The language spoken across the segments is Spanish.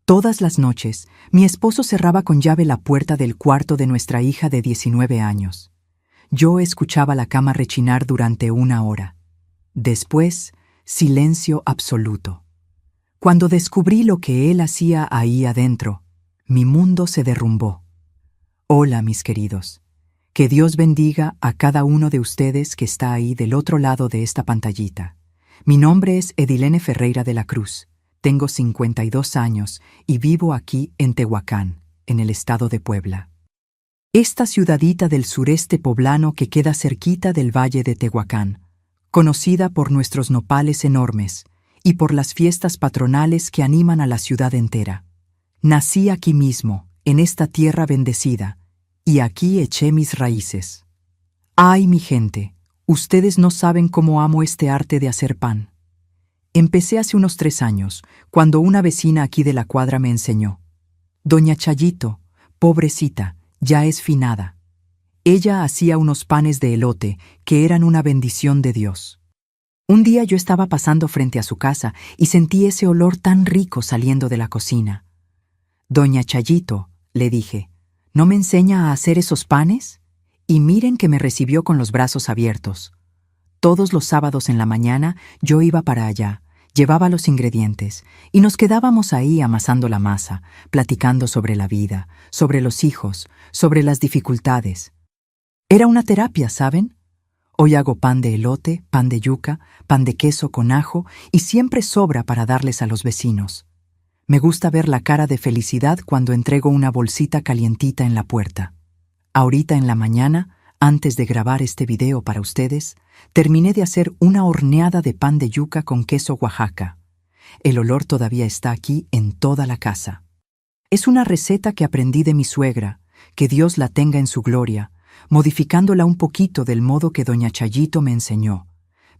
Todas las noches, mi esposo cerraba con llave la puerta del cuarto de nuestra hija de 19 años. Yo escuchaba la cama rechinar durante 1 hora. Después, silencio absoluto. Cuando descubrí lo que él hacía ahí adentro, mi mundo se derrumbó. Hola, mis queridos. Que Dios bendiga a cada uno de ustedes que está ahí del otro lado de esta pantallita. Mi nombre es Edilene Ferreira de la Cruz. Tengo 52 años y vivo aquí en Tehuacán, en el estado de Puebla. Esta ciudadita del sureste poblano que queda cerquita del valle de Tehuacán, conocida por nuestros nopales enormes y por las fiestas patronales que animan a la ciudad entera. Nací aquí mismo, en esta tierra bendecida, y aquí eché mis raíces. ¡Ay, mi gente! Ustedes no saben cómo amo este arte de hacer pan. Empecé hace unos 3 años, cuando una vecina aquí de la cuadra me enseñó. Doña Chayito, pobrecita, ya es finada. Ella hacía unos panes de elote que eran una bendición de Dios. Un día yo estaba pasando frente a su casa y sentí ese olor tan rico saliendo de la cocina. Doña Chayito, le dije, ¿no me enseña a hacer esos panes? Y miren que me recibió con los brazos abiertos. Todos los sábados en la mañana yo iba para allá, llevaba los ingredientes y nos quedábamos ahí amasando la masa, platicando sobre la vida, sobre los hijos, sobre las dificultades. Era una terapia, ¿saben? Hoy hago pan de elote, pan de yuca, pan de queso con ajo y siempre sobra para darles a los vecinos. Me gusta ver la cara de felicidad cuando entrego una bolsita calientita en la puerta. Ahorita en la mañana, antes de grabar este video para ustedes, terminé de hacer una horneada de pan de yuca con queso Oaxaca. El olor todavía está aquí en toda la casa. Es una receta que aprendí de mi suegra, que Dios la tenga en su gloria, modificándola un poquito del modo que doña Chayito me enseñó.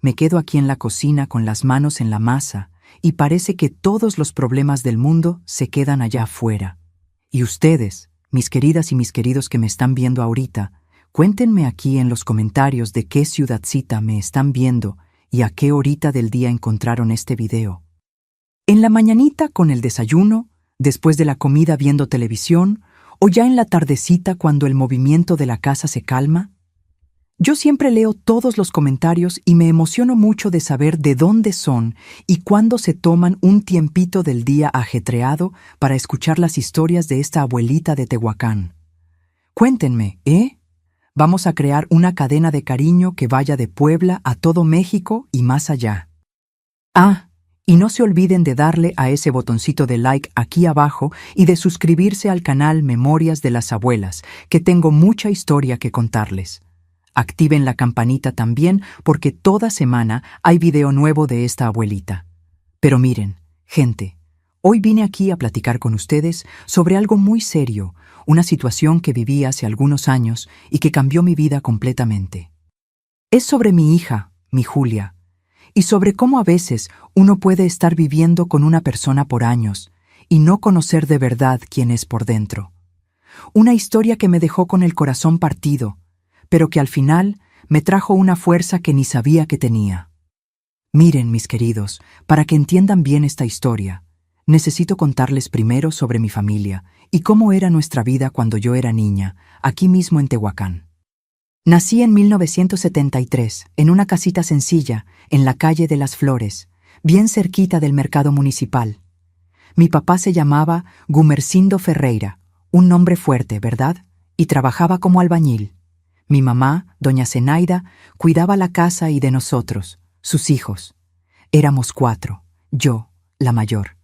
Me quedo aquí en la cocina con las manos en la masa y parece que todos los problemas del mundo se quedan allá afuera. Y ustedes, mis queridas y mis queridos que me están viendo ahorita, cuéntenme aquí en los comentarios de qué ciudadcita me están viendo y a qué horita del día encontraron este video. ¿En la mañanita con el desayuno, después de la comida viendo televisión, o ya en la tardecita cuando el movimiento de la casa se calma? Yo siempre leo todos los comentarios y me emociono mucho de saber de dónde son y cuándo se toman un tiempito del día ajetreado para escuchar las historias de esta abuelita de Tehuacán. Cuéntenme, ¿eh? Vamos a crear una cadena de cariño que vaya de Puebla a todo México y más allá. Ah, y no se olviden de darle a ese botoncito de like aquí abajo y de suscribirse al canal Memorias de las Abuelas, que tengo mucha historia que contarles. Activen la campanita también porque toda semana hay video nuevo de esta abuelita. Pero miren, gente, hoy vine aquí a platicar con ustedes sobre algo muy serio, una situación que viví hace algunos años y que cambió mi vida completamente. Es sobre mi hija, mi Julia, y sobre cómo a veces uno puede estar viviendo con una persona por años y no conocer de verdad quién es por dentro. Una historia que me dejó con el corazón partido, pero que al final me trajo una fuerza que ni sabía que tenía. Miren, mis queridos, para que entiendan bien esta historia, necesito contarles primero sobre mi familia y cómo era nuestra vida cuando yo era niña, aquí mismo en Tehuacán. Nací en 1973, en una casita sencilla, en la calle de las Flores, bien cerquita del mercado municipal. Mi papá se llamaba Gumercindo Ferreira, un nombre fuerte, ¿verdad? Y trabajaba como albañil. Mi mamá, doña Zenaida, cuidaba la casa y de nosotros, sus hijos. Éramos 4, yo, la mayor.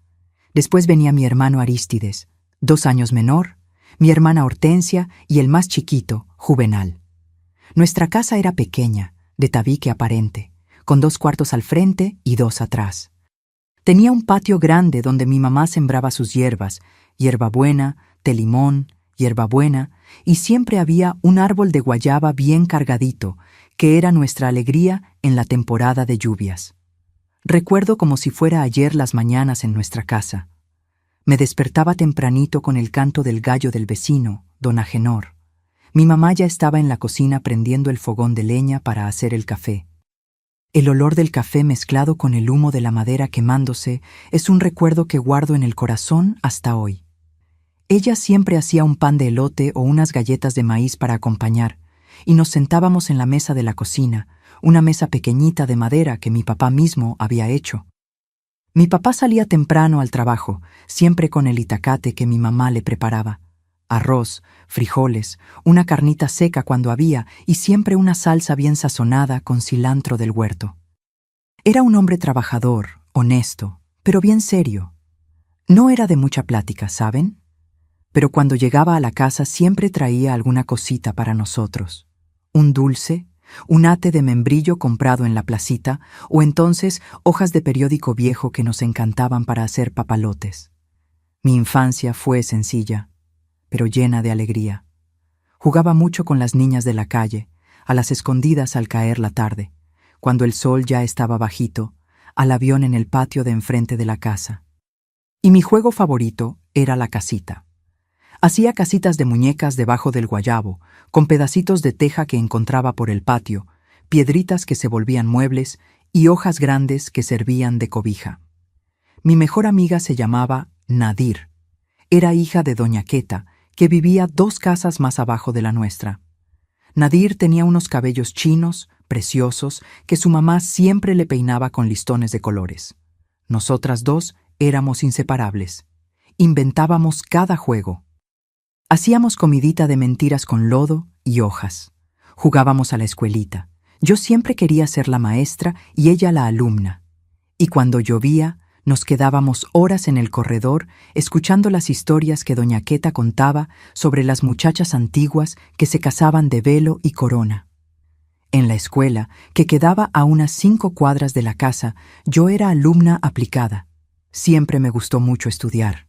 Después venía mi hermano Arístides, 2 años menor, mi hermana Hortensia y el más chiquito, Juvenal. Nuestra casa era pequeña, de tabique aparente, con 2 cuartos al frente y 2 atrás. Tenía un patio grande donde mi mamá sembraba sus hierbas, hierbabuena, telimón, hierbabuena, y siempre había un árbol de guayaba bien cargadito, que era nuestra alegría en la temporada de lluvias. Recuerdo como si fuera ayer las mañanas en nuestra casa. Me despertaba tempranito con el canto del gallo del vecino, don Agenor. Mi mamá ya estaba en la cocina prendiendo el fogón de leña para hacer el café. El olor del café mezclado con el humo de la madera quemándose es un recuerdo que guardo en el corazón hasta hoy. Ella siempre hacía un pan de elote o unas galletas de maíz para acompañar, y nos sentábamos en la mesa de la cocina, una mesa pequeñita de madera que mi papá mismo había hecho. Mi papá salía temprano al trabajo, siempre con el itacate que mi mamá le preparaba. Arroz, frijoles, una carnita seca cuando había y siempre una salsa bien sazonada con cilantro del huerto. Era un hombre trabajador, honesto, pero bien serio. No era de mucha plática, ¿saben? Pero cuando llegaba a la casa siempre traía alguna cosita para nosotros. Un dulce, un ate de membrillo comprado en la placita, o entonces hojas de periódico viejo que nos encantaban para hacer papalotes. Mi infancia fue sencilla, pero llena de alegría. Jugaba mucho con las niñas de la calle, a las escondidas al caer la tarde, cuando el sol ya estaba bajito, al avión en el patio de enfrente de la casa. Y mi juego favorito era la casita. Hacía casitas de muñecas debajo del guayabo, con pedacitos de teja que encontraba por el patio, piedritas que se volvían muebles y hojas grandes que servían de cobija. Mi mejor amiga se llamaba Nadir. Era hija de doña Queta, que vivía 2 casas más abajo de la nuestra. Nadir tenía unos cabellos chinos, preciosos, que su mamá siempre le peinaba con listones de colores. Nosotras 2 éramos inseparables. Inventábamos cada juego. Hacíamos comidita de mentiras con lodo y hojas. Jugábamos a la escuelita. Yo siempre quería ser la maestra y ella la alumna. Y cuando llovía, nos quedábamos horas en el corredor escuchando las historias que doña Queta contaba sobre las muchachas antiguas que se casaban de velo y corona. En la escuela, que quedaba a unas 5 cuadras de la casa, yo era alumna aplicada. Siempre me gustó mucho estudiar.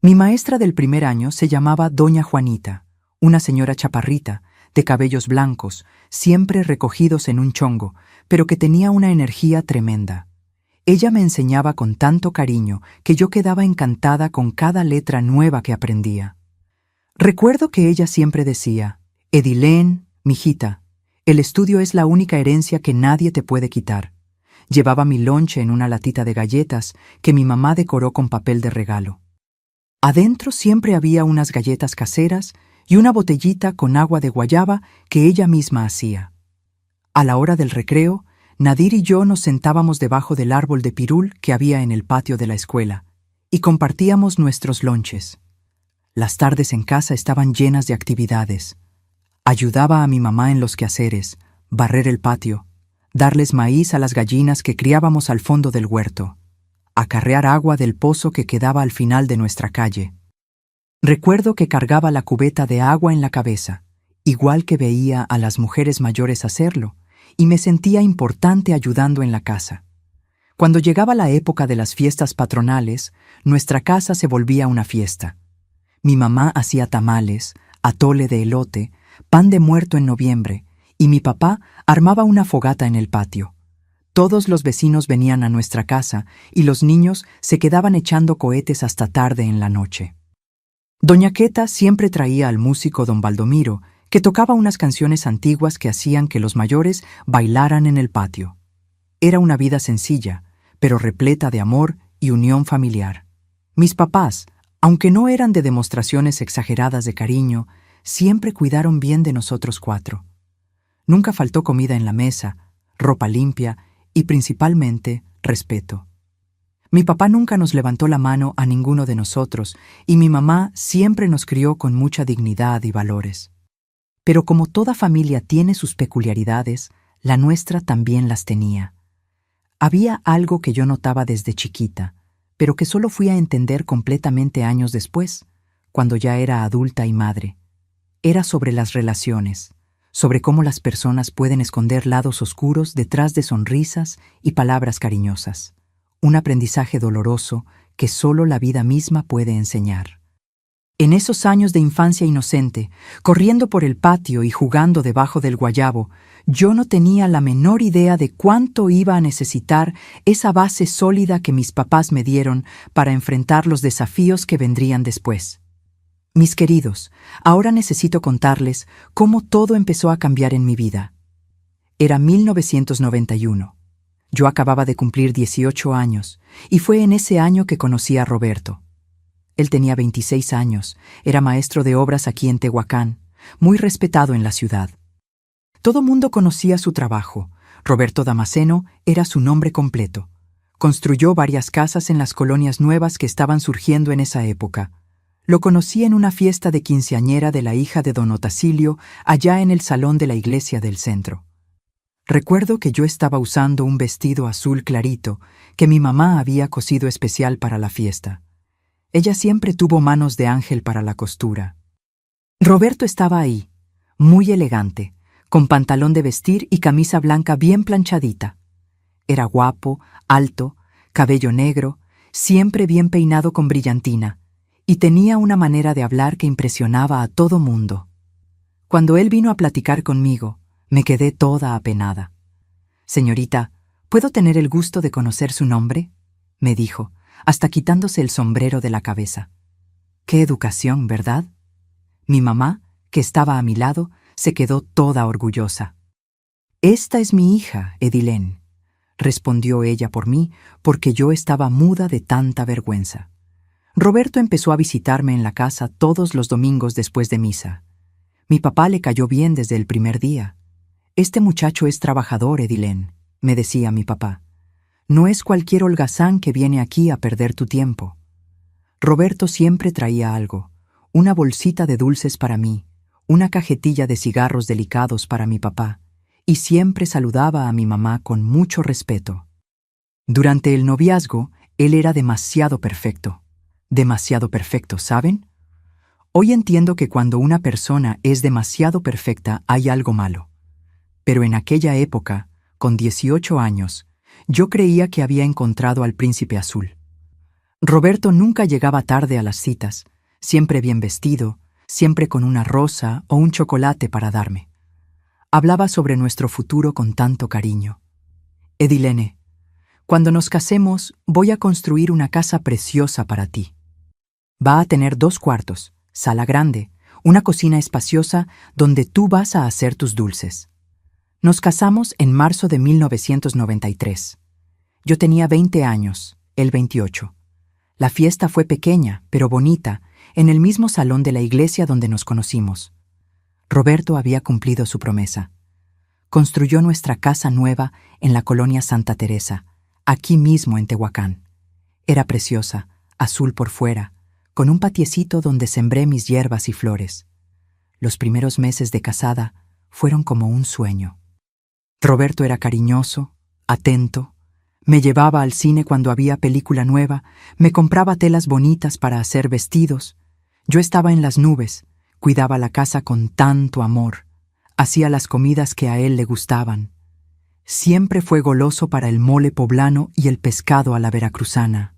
Mi maestra del primer año se llamaba doña Juanita, una señora chaparrita, de cabellos blancos, siempre recogidos en un chongo, pero que tenía una energía tremenda. Ella me enseñaba con tanto cariño que yo quedaba encantada con cada letra nueva que aprendía. Recuerdo que ella siempre decía: «Edilén, mijita, el estudio es la única herencia que nadie te puede quitar». Llevaba mi lonche en una latita de galletas que mi mamá decoró con papel de regalo. Adentro siempre había unas galletas caseras y una botellita con agua de guayaba que ella misma hacía. A la hora del recreo, Nadir y yo nos sentábamos debajo del árbol de pirul que había en el patio de la escuela y compartíamos nuestros lonches. Las tardes en casa estaban llenas de actividades. Ayudaba a mi mamá en los quehaceres, barrer el patio, darles maíz a las gallinas que criábamos al fondo del huerto, acarrear agua del pozo que quedaba al final de nuestra calle. Recuerdo que cargaba la cubeta de agua en la cabeza, igual que veía a las mujeres mayores hacerlo, y me sentía importante ayudando en la casa. Cuando llegaba la época de las fiestas patronales, nuestra casa se volvía una fiesta. Mi mamá hacía tamales, atole de elote, pan de muerto en noviembre, y mi papá armaba una fogata en el patio. Todos los vecinos venían a nuestra casa y los niños se quedaban echando cohetes hasta tarde en la noche. Doña Queta siempre traía al músico don Baldomiro, que tocaba unas canciones antiguas que hacían que los mayores bailaran en el patio. Era una vida sencilla, pero repleta de amor y unión familiar. Mis papás, aunque no eran de demostraciones exageradas de cariño, siempre cuidaron bien de nosotros 4. Nunca faltó comida en la mesa, ropa limpia y principalmente respeto. Mi papá nunca nos levantó la mano a ninguno de nosotros y mi mamá siempre nos crió con mucha dignidad y valores. Pero como toda familia tiene sus peculiaridades, la nuestra también las tenía. Había algo que yo notaba desde chiquita, pero que solo fui a entender completamente años después, cuando ya era adulta y madre. Era sobre las relaciones, sobre cómo las personas pueden esconder lados oscuros detrás de sonrisas y palabras cariñosas. Un aprendizaje doloroso que solo la vida misma puede enseñar. En esos años de infancia inocente, corriendo por el patio y jugando debajo del guayabo, yo no tenía la menor idea de cuánto iba a necesitar esa base sólida que mis papás me dieron para enfrentar los desafíos que vendrían después. Mis queridos, ahora necesito contarles cómo todo empezó a cambiar en mi vida. Era 1991. Yo acababa de cumplir 18 años, y fue en ese año que conocí a Roberto. Él tenía 26 años, era maestro de obras aquí en Tehuacán, muy respetado en la ciudad. Todo mundo conocía su trabajo. Roberto Damasceno era su nombre completo. Construyó varias casas en las colonias nuevas que estaban surgiendo en esa época. Lo conocí en una fiesta de quinceañera de la hija de don Otacilio, allá en el salón de la iglesia del centro. Recuerdo que yo estaba usando un vestido azul clarito que mi mamá había cosido especial para la fiesta. Ella siempre tuvo manos de ángel para la costura. Roberto estaba ahí, muy elegante, con pantalón de vestir y camisa blanca bien planchadita. Era guapo, alto, cabello negro, siempre bien peinado con brillantina, y tenía una manera de hablar que impresionaba a todo mundo. Cuando él vino a platicar conmigo, me quedé toda apenada. «Señorita, ¿puedo tener el gusto de conocer su nombre?», me dijo, hasta quitándose el sombrero de la cabeza. «Qué educación, ¿verdad?». Mi mamá, que estaba a mi lado, se quedó toda orgullosa. «Esta es mi hija, Edilén», respondió ella por mí, porque yo estaba muda de tanta vergüenza. Roberto empezó a visitarme en la casa todos los domingos después de misa. Mi papá le cayó bien desde el primer día. «Este muchacho es trabajador, Edilén», me decía mi papá. «No es cualquier holgazán que viene aquí a perder tu tiempo». Roberto siempre traía algo, una bolsita de dulces para mí, una cajetilla de cigarros delicados para mi papá, y siempre saludaba a mi mamá con mucho respeto. Durante el noviazgo, él era demasiado perfecto, ¿saben? Hoy entiendo que cuando una persona es demasiado perfecta hay algo malo. Pero en aquella época, con 18 años, yo creía que había encontrado al príncipe azul. Roberto nunca llegaba tarde a las citas, siempre bien vestido, siempre con una rosa o un chocolate para darme. Hablaba sobre nuestro futuro con tanto cariño. «Edilene, cuando nos casemos voy a construir una casa preciosa para ti. Va a tener 2 cuartos, sala grande, una cocina espaciosa donde tú vas a hacer tus dulces». Nos casamos en marzo de 1993. Yo tenía 20 años, él 28. La fiesta fue pequeña, pero bonita, en el mismo salón de la iglesia donde nos conocimos. Roberto había cumplido su promesa. Construyó nuestra casa nueva en la colonia Santa Teresa, aquí mismo en Tehuacán. Era preciosa, azul por fuera, con un patiecito donde sembré mis hierbas y flores. Los primeros meses de casada fueron como un sueño. Roberto era cariñoso, atento, me llevaba al cine cuando había película nueva, me compraba telas bonitas para hacer vestidos. Yo estaba en las nubes, cuidaba la casa con tanto amor, hacía las comidas que a él le gustaban. Siempre fue goloso para el mole poblano y el pescado a la veracruzana.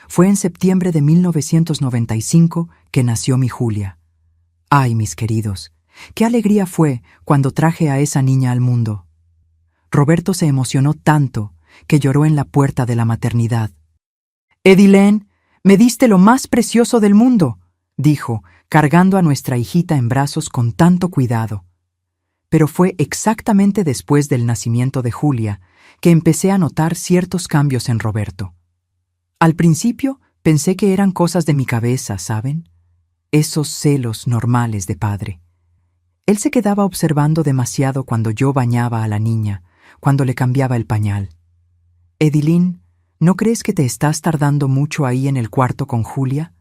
Fue en septiembre de 1995 que nació mi Julia. Ay, mis queridos, qué alegría fue cuando traje a esa niña al mundo. Roberto se emocionó tanto que lloró en la puerta de la maternidad. «Edilén, me diste lo más precioso del mundo», dijo, cargando a nuestra hijita en brazos con tanto cuidado. Pero fue exactamente después del nacimiento de Julia que empecé a notar ciertos cambios en Roberto. Al principio pensé que eran cosas de mi cabeza, ¿saben? Esos celos normales de padre. Él se quedaba observando demasiado cuando yo bañaba a la niña, cuando le cambiaba el pañal. «Edilín, ¿no crees que te estás tardando mucho ahí en el cuarto con Julia?»,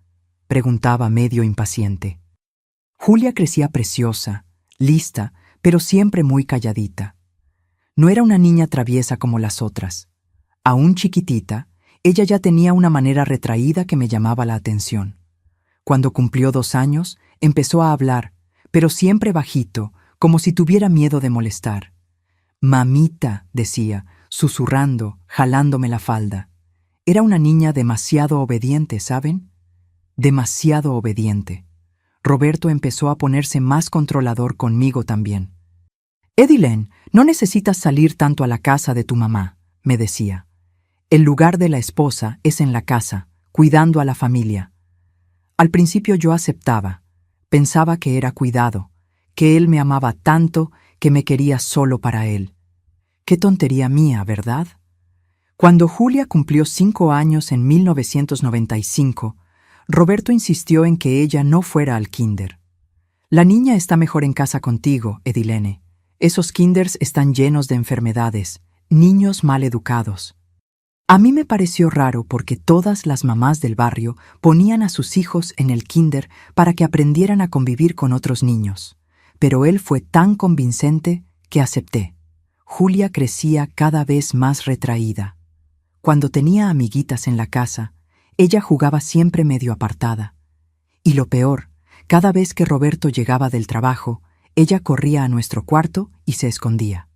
preguntaba medio impaciente. Julia crecía preciosa, lista, pero siempre muy calladita. No era una niña traviesa como las otras. Aún chiquitita, ella ya tenía una manera retraída que me llamaba la atención. Cuando cumplió 2 años, empezó a hablar, pero siempre bajito, como si tuviera miedo de molestar. «Mamita», decía, susurrando, jalándome la falda. Era una niña demasiado obediente, ¿saben? Demasiado obediente. Roberto empezó a ponerse más controlador conmigo también. «Edilén, no necesitas salir tanto a la casa de tu mamá», me decía. «El lugar de la esposa es en la casa, cuidando a la familia». Al principio yo aceptaba. Pensaba que era cuidado, que él me amaba tanto que me quería solo para él. Qué tontería mía, ¿verdad? Cuando Julia cumplió 5 años en 1995, Roberto insistió en que ella no fuera al kinder. La niña está mejor en casa contigo, Edilene. Esos kinders están llenos de enfermedades, niños mal educados. A mí me pareció raro porque todas las mamás del barrio ponían a sus hijos en el kinder para que aprendieran a convivir con otros niños. Pero él fue tan convincente que acepté. Julia crecía cada vez más retraída. Cuando tenía amiguitas en la casa, ella jugaba siempre medio apartada. Y lo peor, cada vez que Roberto llegaba del trabajo, ella corría a nuestro cuarto y se escondía.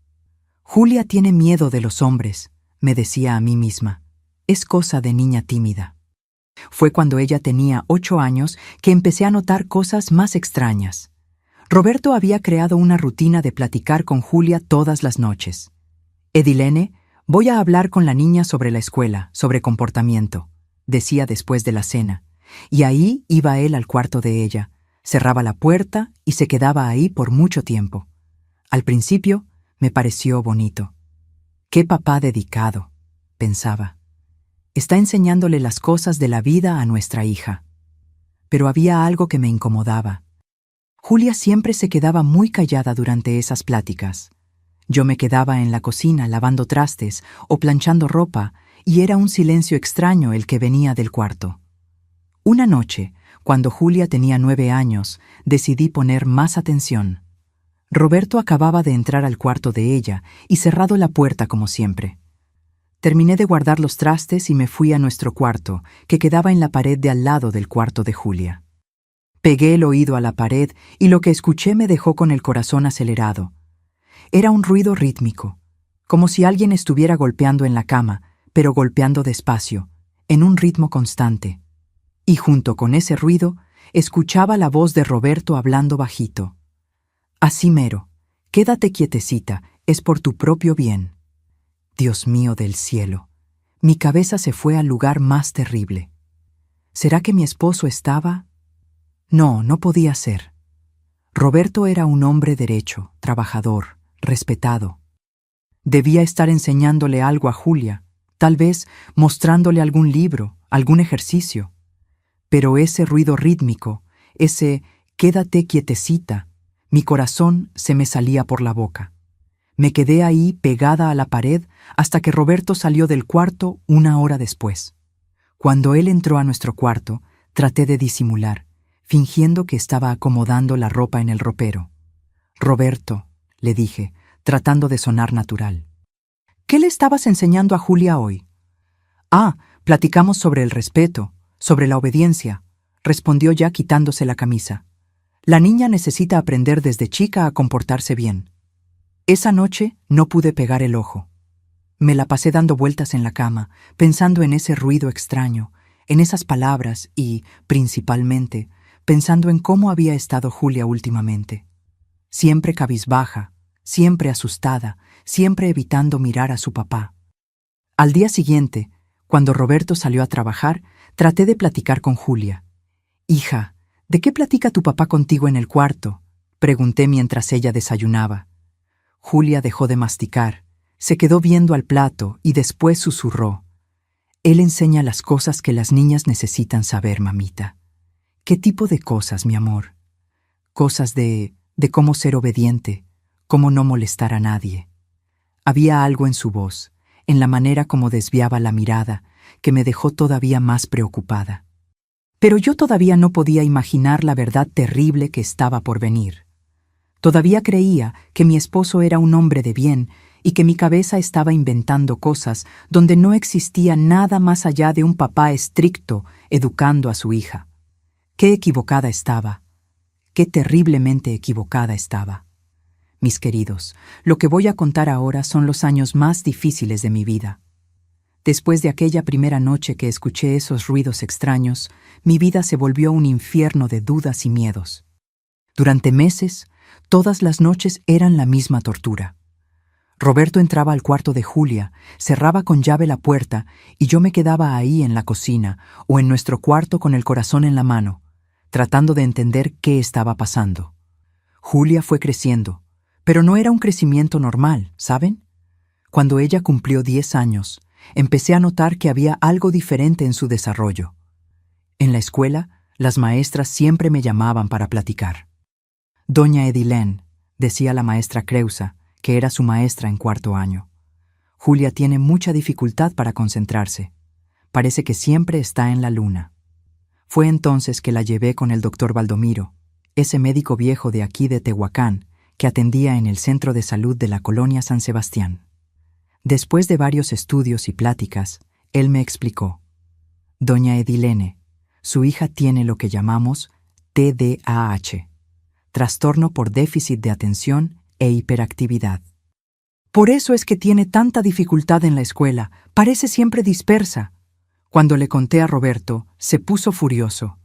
Julia tiene miedo de los hombres, me decía a mí misma. Es cosa de niña tímida. Fue cuando ella tenía 8 años que empecé a notar cosas más extrañas. Roberto había creado una rutina de platicar con Julia todas las noches. Edilene, voy a hablar con la niña sobre la escuela, sobre comportamiento, decía después de la cena, y ahí iba él al cuarto de ella, cerraba la puerta y se quedaba ahí por mucho tiempo. Al principio me pareció bonito. Qué papá dedicado, pensaba. Está enseñándole las cosas de la vida a nuestra hija. Pero había algo que me incomodaba. Julia siempre se quedaba muy callada durante esas pláticas. Yo me quedaba en la cocina lavando trastes o planchando ropa y era un silencio extraño el que venía del cuarto. Una noche, cuando Julia tenía 9 años, decidí poner más atención. Roberto acababa de entrar al cuarto de ella y cerrado la puerta como siempre. Terminé de guardar los trastes y me fui a nuestro cuarto, que quedaba en la pared de al lado del cuarto de Julia. Pegué el oído a la pared y lo que escuché me dejó con el corazón acelerado. Era un ruido rítmico, como si alguien estuviera golpeando en la cama, pero golpeando despacio, en un ritmo constante. Y junto con ese ruido, escuchaba la voz de Roberto hablando bajito. Así mero, quédate quietecita, es por tu propio bien. Dios mío del cielo, mi cabeza se fue al lugar más terrible. ¿Será que mi esposo estaba? No, no podía ser. Roberto era un hombre derecho, trabajador, respetado. Debía estar enseñándole algo a Julia, tal vez mostrándole algún libro, algún ejercicio. Pero ese ruido rítmico, ese quédate quietecita, mi corazón se me salía por la boca. Me quedé ahí pegada a la pared hasta que Roberto salió del cuarto 1 hora después. Cuando él entró a nuestro cuarto, traté de disimular, fingiendo que estaba acomodando la ropa en el ropero. Roberto, le dije, tratando de sonar natural. ¿Qué le estabas enseñando a Julia hoy? Ah, platicamos sobre el respeto, sobre la obediencia, respondió ya quitándose la camisa. La niña necesita aprender desde chica a comportarse bien. Esa noche no pude pegar el ojo. Me la pasé dando vueltas en la cama, pensando en ese ruido extraño, en esas palabras y, principalmente, pensando en cómo había estado Julia últimamente. Siempre cabizbaja, siempre asustada, siempre evitando mirar a su papá. Al día siguiente, cuando Roberto salió a trabajar, traté de platicar con Julia. «Hija, ¿de qué platica tu papá contigo en el cuarto?», pregunté mientras ella desayunaba. Julia dejó de masticar, se quedó viendo al plato y después susurró. «Él enseña las cosas que las niñas necesitan saber, mamita». «¿Qué tipo de cosas, mi amor?» «Cosas de cómo ser obediente, cómo no molestar a nadie». Había algo en su voz, en la manera como desviaba la mirada, que me dejó todavía más preocupada. Pero yo todavía no podía imaginar la verdad terrible que estaba por venir. Todavía creía que mi esposo era un hombre de bien y que mi cabeza estaba inventando cosas donde no existía nada más allá de un papá estricto educando a su hija. Qué equivocada estaba. Qué terriblemente equivocada estaba. Mis queridos, lo que voy a contar ahora son los años más difíciles de mi vida. Después de aquella primera noche que escuché esos ruidos extraños, mi vida se volvió un infierno de dudas y miedos. Durante meses, todas las noches eran la misma tortura. Roberto entraba al cuarto de Julia, cerraba con llave la puerta y yo me quedaba ahí en la cocina o en nuestro cuarto con el corazón en la mano, tratando de entender qué estaba pasando. Julia fue creciendo, pero no era un crecimiento normal, ¿saben? Cuando ella cumplió 10 años, empecé a notar que había algo diferente en su desarrollo. En la escuela, las maestras siempre me llamaban para platicar. Doña Edilén, decía la maestra Creusa, que era su maestra en 4º año. Julia tiene mucha dificultad para concentrarse. Parece que siempre está en la luna. Fue entonces que la llevé con el doctor Baldomiro, ese médico viejo de aquí de Tehuacán, que atendía en el centro de salud de la colonia San Sebastián. Después de varios estudios y pláticas, él me explicó: Doña Edilene, su hija tiene lo que llamamos TDAH, trastorno por déficit de atención e hiperactividad. Por eso es que tiene tanta dificultad en la escuela, parece siempre dispersa. Cuando le conté a Roberto, se puso furioso.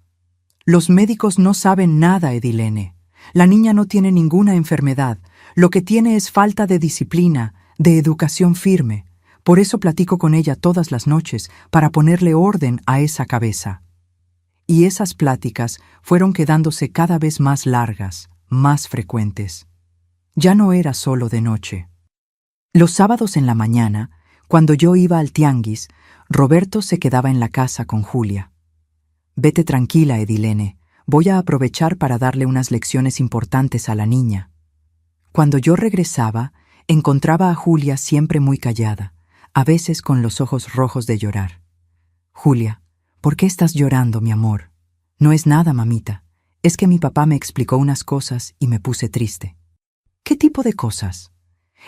Los médicos no saben nada, Edilene. La niña no tiene ninguna enfermedad, lo que tiene es falta de disciplina, de educación firme. Por eso platico con ella todas las noches, para ponerle orden a esa cabeza. Y esas pláticas fueron quedándose cada vez más largas, más frecuentes. Ya no era solo de noche. Los sábados en la mañana, cuando yo iba al tianguis, Roberto se quedaba en la casa con Julia. Vete tranquila, Edilene, voy a aprovechar para darle unas lecciones importantes a la niña. Cuando yo regresaba, encontraba a Julia siempre muy callada, a veces con los ojos rojos de llorar. Julia, ¿por qué estás llorando, mi amor? No es nada, mamita. Es que mi papá me explicó unas cosas y me puse triste. ¿Qué tipo de cosas?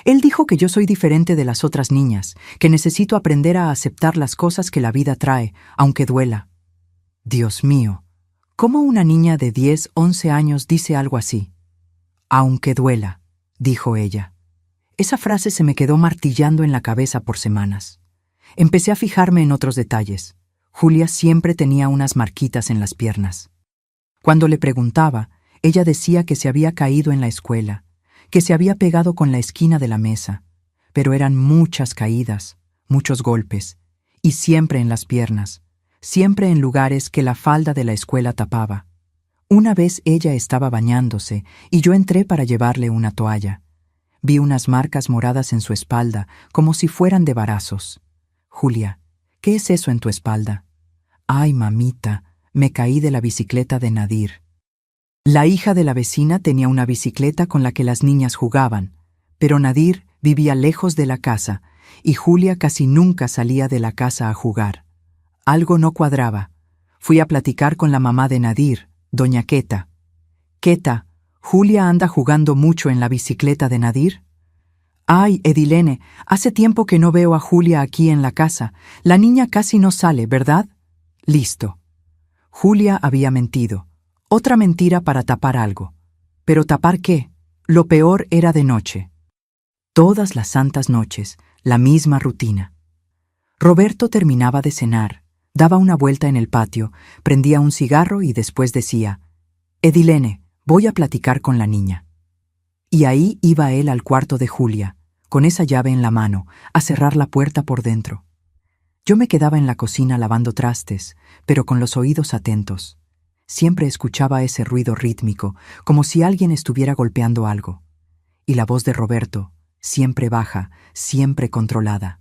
Él dijo que yo soy diferente de las otras niñas, que necesito aprender a aceptar las cosas que la vida trae, aunque duela. Dios mío, ¿cómo una niña de 10, 11 años dice algo así? Aunque duela, dijo ella. Esa frase se me quedó martillando en la cabeza por semanas. Empecé a fijarme en otros detalles. Julia siempre tenía unas marquitas en las piernas. Cuando le preguntaba, ella decía que se había caído en la escuela, que se había pegado con la esquina de la mesa, pero eran muchas caídas, muchos golpes, y siempre en las piernas, siempre en lugares que la falda de la escuela tapaba. Una vez ella estaba bañándose y yo entré para llevarle una toalla. Vi unas marcas moradas en su espalda, como si fueran de varazos. Julia, ¿qué es eso en tu espalda? Ay, mamita, me caí de la bicicleta de Nadir. La hija de la vecina tenía una bicicleta con la que las niñas jugaban, pero Nadir vivía lejos de la casa y Julia casi nunca salía de la casa a jugar. Algo no cuadraba. Fui a platicar con la mamá de Nadir, doña Queta. Queta, ¿Julia anda jugando mucho en la bicicleta de Nadir? Ay, Edilene, hace tiempo que no veo a Julia aquí en la casa. La niña casi no sale, ¿verdad? Listo. Julia había mentido. Otra mentira para tapar algo. ¿Pero tapar qué? Lo peor era de noche. Todas las santas noches, la misma rutina. Roberto terminaba de cenar, daba una vuelta en el patio, prendía un cigarro y después decía: Edilene, voy a platicar con la niña. Y ahí iba él al cuarto de Julia, con esa llave en la mano, a cerrar la puerta por dentro. Yo me quedaba en la cocina lavando trastes, pero con los oídos atentos. Siempre escuchaba ese ruido rítmico, como si alguien estuviera golpeando algo. Y la voz de Roberto, siempre baja, siempre controlada.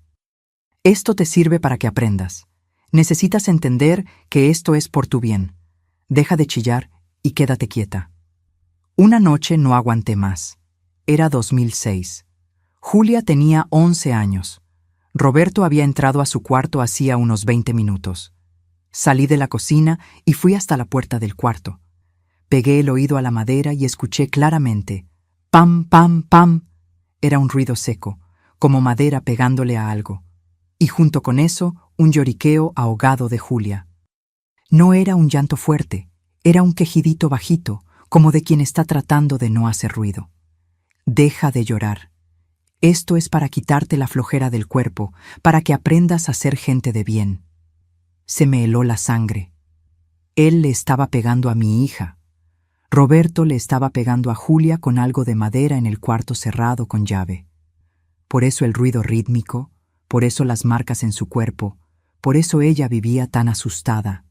Esto te sirve para que aprendas. Necesitas entender que esto es por tu bien. Deja de chillar y quédate quieta. Una noche no aguanté más. Era 2006. Julia tenía 11 años. Roberto había entrado a su cuarto hacía unos 20 minutos. Salí de la cocina y fui hasta la puerta del cuarto. Pegué el oído a la madera y escuché claramente: pam, pam, pam. Era un ruido seco, como madera pegándole a algo. Y junto con eso, un lloriqueo ahogado de Julia. No era un llanto fuerte, era un quejidito bajito, como de quien está tratando de no hacer ruido. Deja de llorar. Esto es para quitarte la flojera del cuerpo, para que aprendas a ser gente de bien. Se me heló la sangre. Él le estaba pegando a mi hija. Roberto le estaba pegando a Julia con algo de madera en el cuarto cerrado con llave. Por eso el ruido rítmico, por eso las marcas en su cuerpo, por eso ella vivía tan asustada.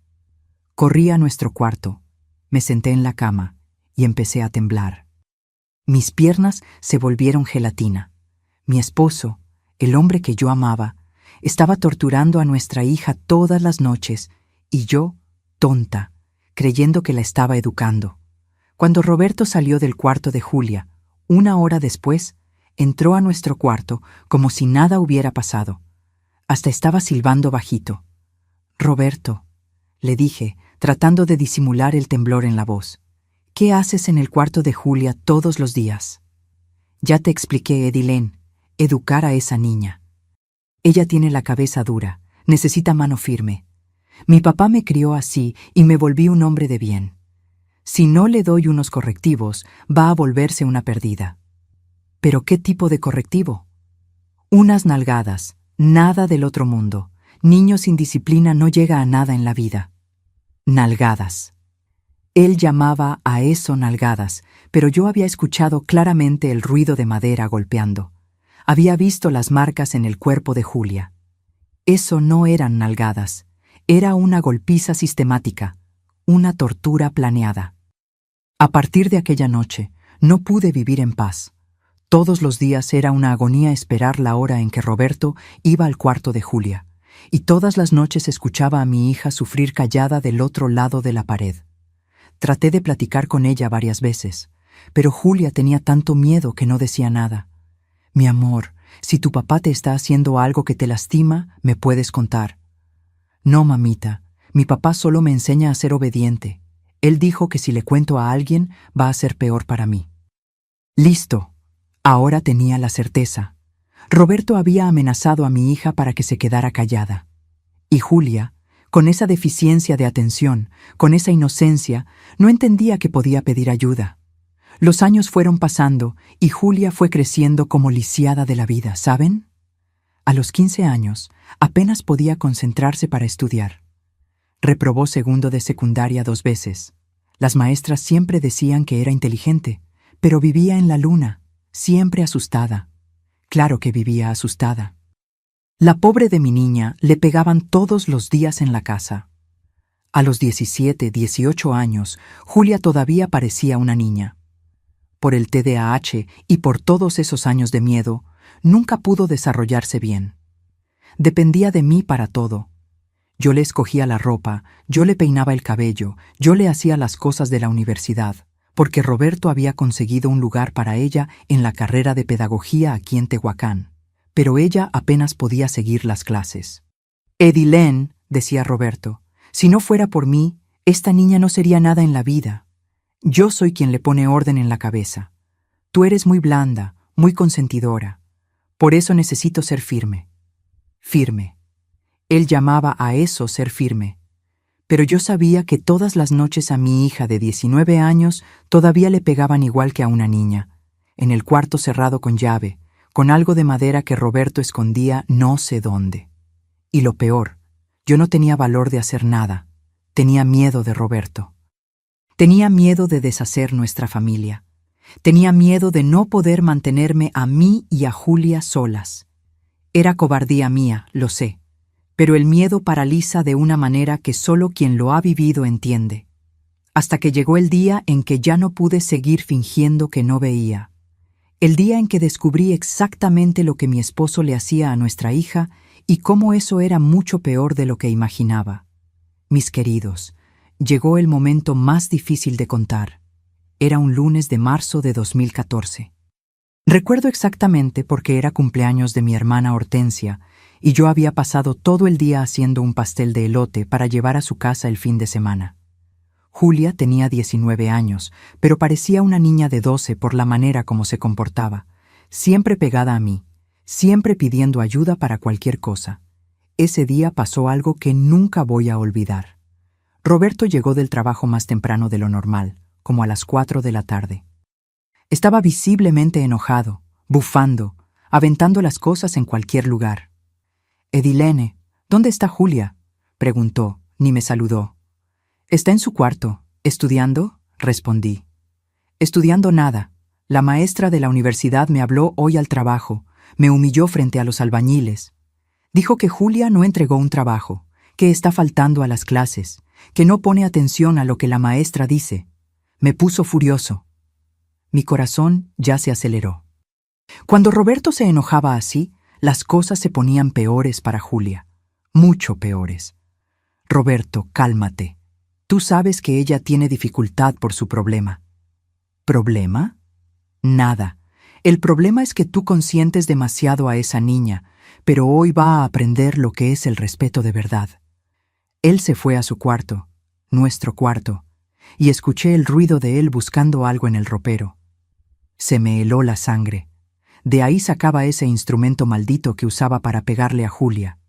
Corrí a nuestro cuarto, me senté en la cama y empecé a temblar. Mis piernas se volvieron gelatina. Mi esposo, el hombre que yo amaba, estaba torturando a nuestra hija todas las noches, y yo, tonta, creyendo que la estaba educando. Cuando Roberto salió del cuarto de Julia, 1 hora después, entró a nuestro cuarto como si nada hubiera pasado. Hasta estaba silbando bajito. «Roberto», le dije, tratando de disimular el temblor en la voz, «¿qué haces en el cuarto de Julia todos los días?» «Ya te expliqué, Edilene, educar a esa niña. Ella tiene la cabeza dura, necesita mano firme. Mi papá me crió así y me volví un hombre de bien. Si no le doy unos correctivos, va a volverse una perdida». «¿Pero qué tipo de correctivo?» «Unas nalgadas, nada del otro mundo. Niño sin disciplina no llega a nada en la vida». «Nalgadas». Él llamaba a eso nalgadas, pero yo había escuchado claramente el ruido de madera golpeando. Había visto las marcas en el cuerpo de Julia. Eso no eran nalgadas, era una golpiza sistemática, una tortura planeada. A partir de aquella noche, no pude vivir en paz. Todos los días era una agonía esperar la hora en que Roberto iba al cuarto de Julia, y todas las noches escuchaba a mi hija sufrir callada del otro lado de la pared. Traté de platicar con ella varias veces, pero Julia tenía tanto miedo que no decía nada. «Mi amor, si tu papá te está haciendo algo que te lastima, me puedes contar». «No, mamita, mi papá solo me enseña a ser obediente. Él dijo que si le cuento a alguien, va a ser peor para mí». Listo. Ahora tenía la certeza. Roberto había amenazado a mi hija para que se quedara callada. Y Julia, con esa deficiencia de atención, con esa inocencia, no entendía que podía pedir ayuda. Los años fueron pasando y Julia fue creciendo como lisiada de la vida, ¿saben? A los 15 años, apenas podía concentrarse para estudiar. Reprobó segundo de secundaria 2 veces. Las maestras siempre decían que era inteligente, pero vivía en la luna, siempre asustada. Claro que vivía asustada. La pobre de mi niña le pegaban todos los días en la casa. A los 17, 18 años, Julia todavía parecía una niña. Por el TDAH y por todos esos años de miedo, nunca pudo desarrollarse bien. Dependía de mí para todo. Yo le escogía la ropa, yo le peinaba el cabello, yo le hacía las cosas de la universidad, porque Roberto había conseguido un lugar para ella en la carrera de pedagogía aquí en Tehuacán. Pero ella apenas podía seguir las clases. «Edilene», decía Roberto, «si no fuera por mí, esta niña no sería nada en la vida. Yo soy quien le pone orden en la cabeza. Tú eres muy blanda, muy consentidora. Por eso necesito ser firme». Firme. Él llamaba a eso ser firme. Pero yo sabía que todas las noches a mi hija de 19 años todavía le pegaban igual que a una niña, en el cuarto cerrado con llave, con algo de madera que Roberto escondía no sé dónde. Y lo peor, yo no tenía valor de hacer nada. Tenía miedo de Roberto. Tenía miedo de deshacer nuestra familia. Tenía miedo de no poder mantenerme a mí y a Julia solas. Era cobardía mía, lo sé, pero el miedo paraliza de una manera que solo quien lo ha vivido entiende. Hasta que llegó el día en que ya no pude seguir fingiendo que no veía. El día en que descubrí exactamente lo que mi esposo le hacía a nuestra hija y cómo eso era mucho peor de lo que imaginaba. Mis queridos, llegó el momento más difícil de contar. Era un lunes de marzo de 2014. Recuerdo exactamente porque era cumpleaños de mi hermana Hortensia y yo había pasado todo el día haciendo un pastel de elote para llevar a su casa el fin de semana. Julia tenía 19 años, pero parecía una niña de 12 por la manera como se comportaba, siempre pegada a mí, siempre pidiendo ayuda para cualquier cosa. Ese día pasó algo que nunca voy a olvidar. Roberto llegó del trabajo más temprano de lo normal, como a las 4 de la tarde. Estaba visiblemente enojado, bufando, aventando las cosas en cualquier lugar. «Edilene, ¿dónde está Julia?», preguntó, ni me saludó. «Está en su cuarto. ¿Estudiando?», respondí. «Estudiando nada. La maestra de la universidad me habló hoy al trabajo, me humilló frente a los albañiles. Dijo que Julia no entregó un trabajo, que está faltando a las clases, que no pone atención a lo que la maestra dice. Me puso furioso». Mi corazón ya se aceleró. Cuando Roberto se enojaba así, Las cosas se ponían peores para Julia, mucho peores. Roberto, cálmate. Tú sabes que ella tiene dificultad por su problema. ¿Problema? Nada. El problema es que tú consientes demasiado a esa niña, pero hoy va a aprender lo que es el respeto de verdad. Él se fue a su cuarto, nuestro cuarto, y escuché el ruido de él buscando algo en el ropero. Se me heló la sangre. De ahí sacaba ese instrumento maldito que usaba para pegarle a Julia.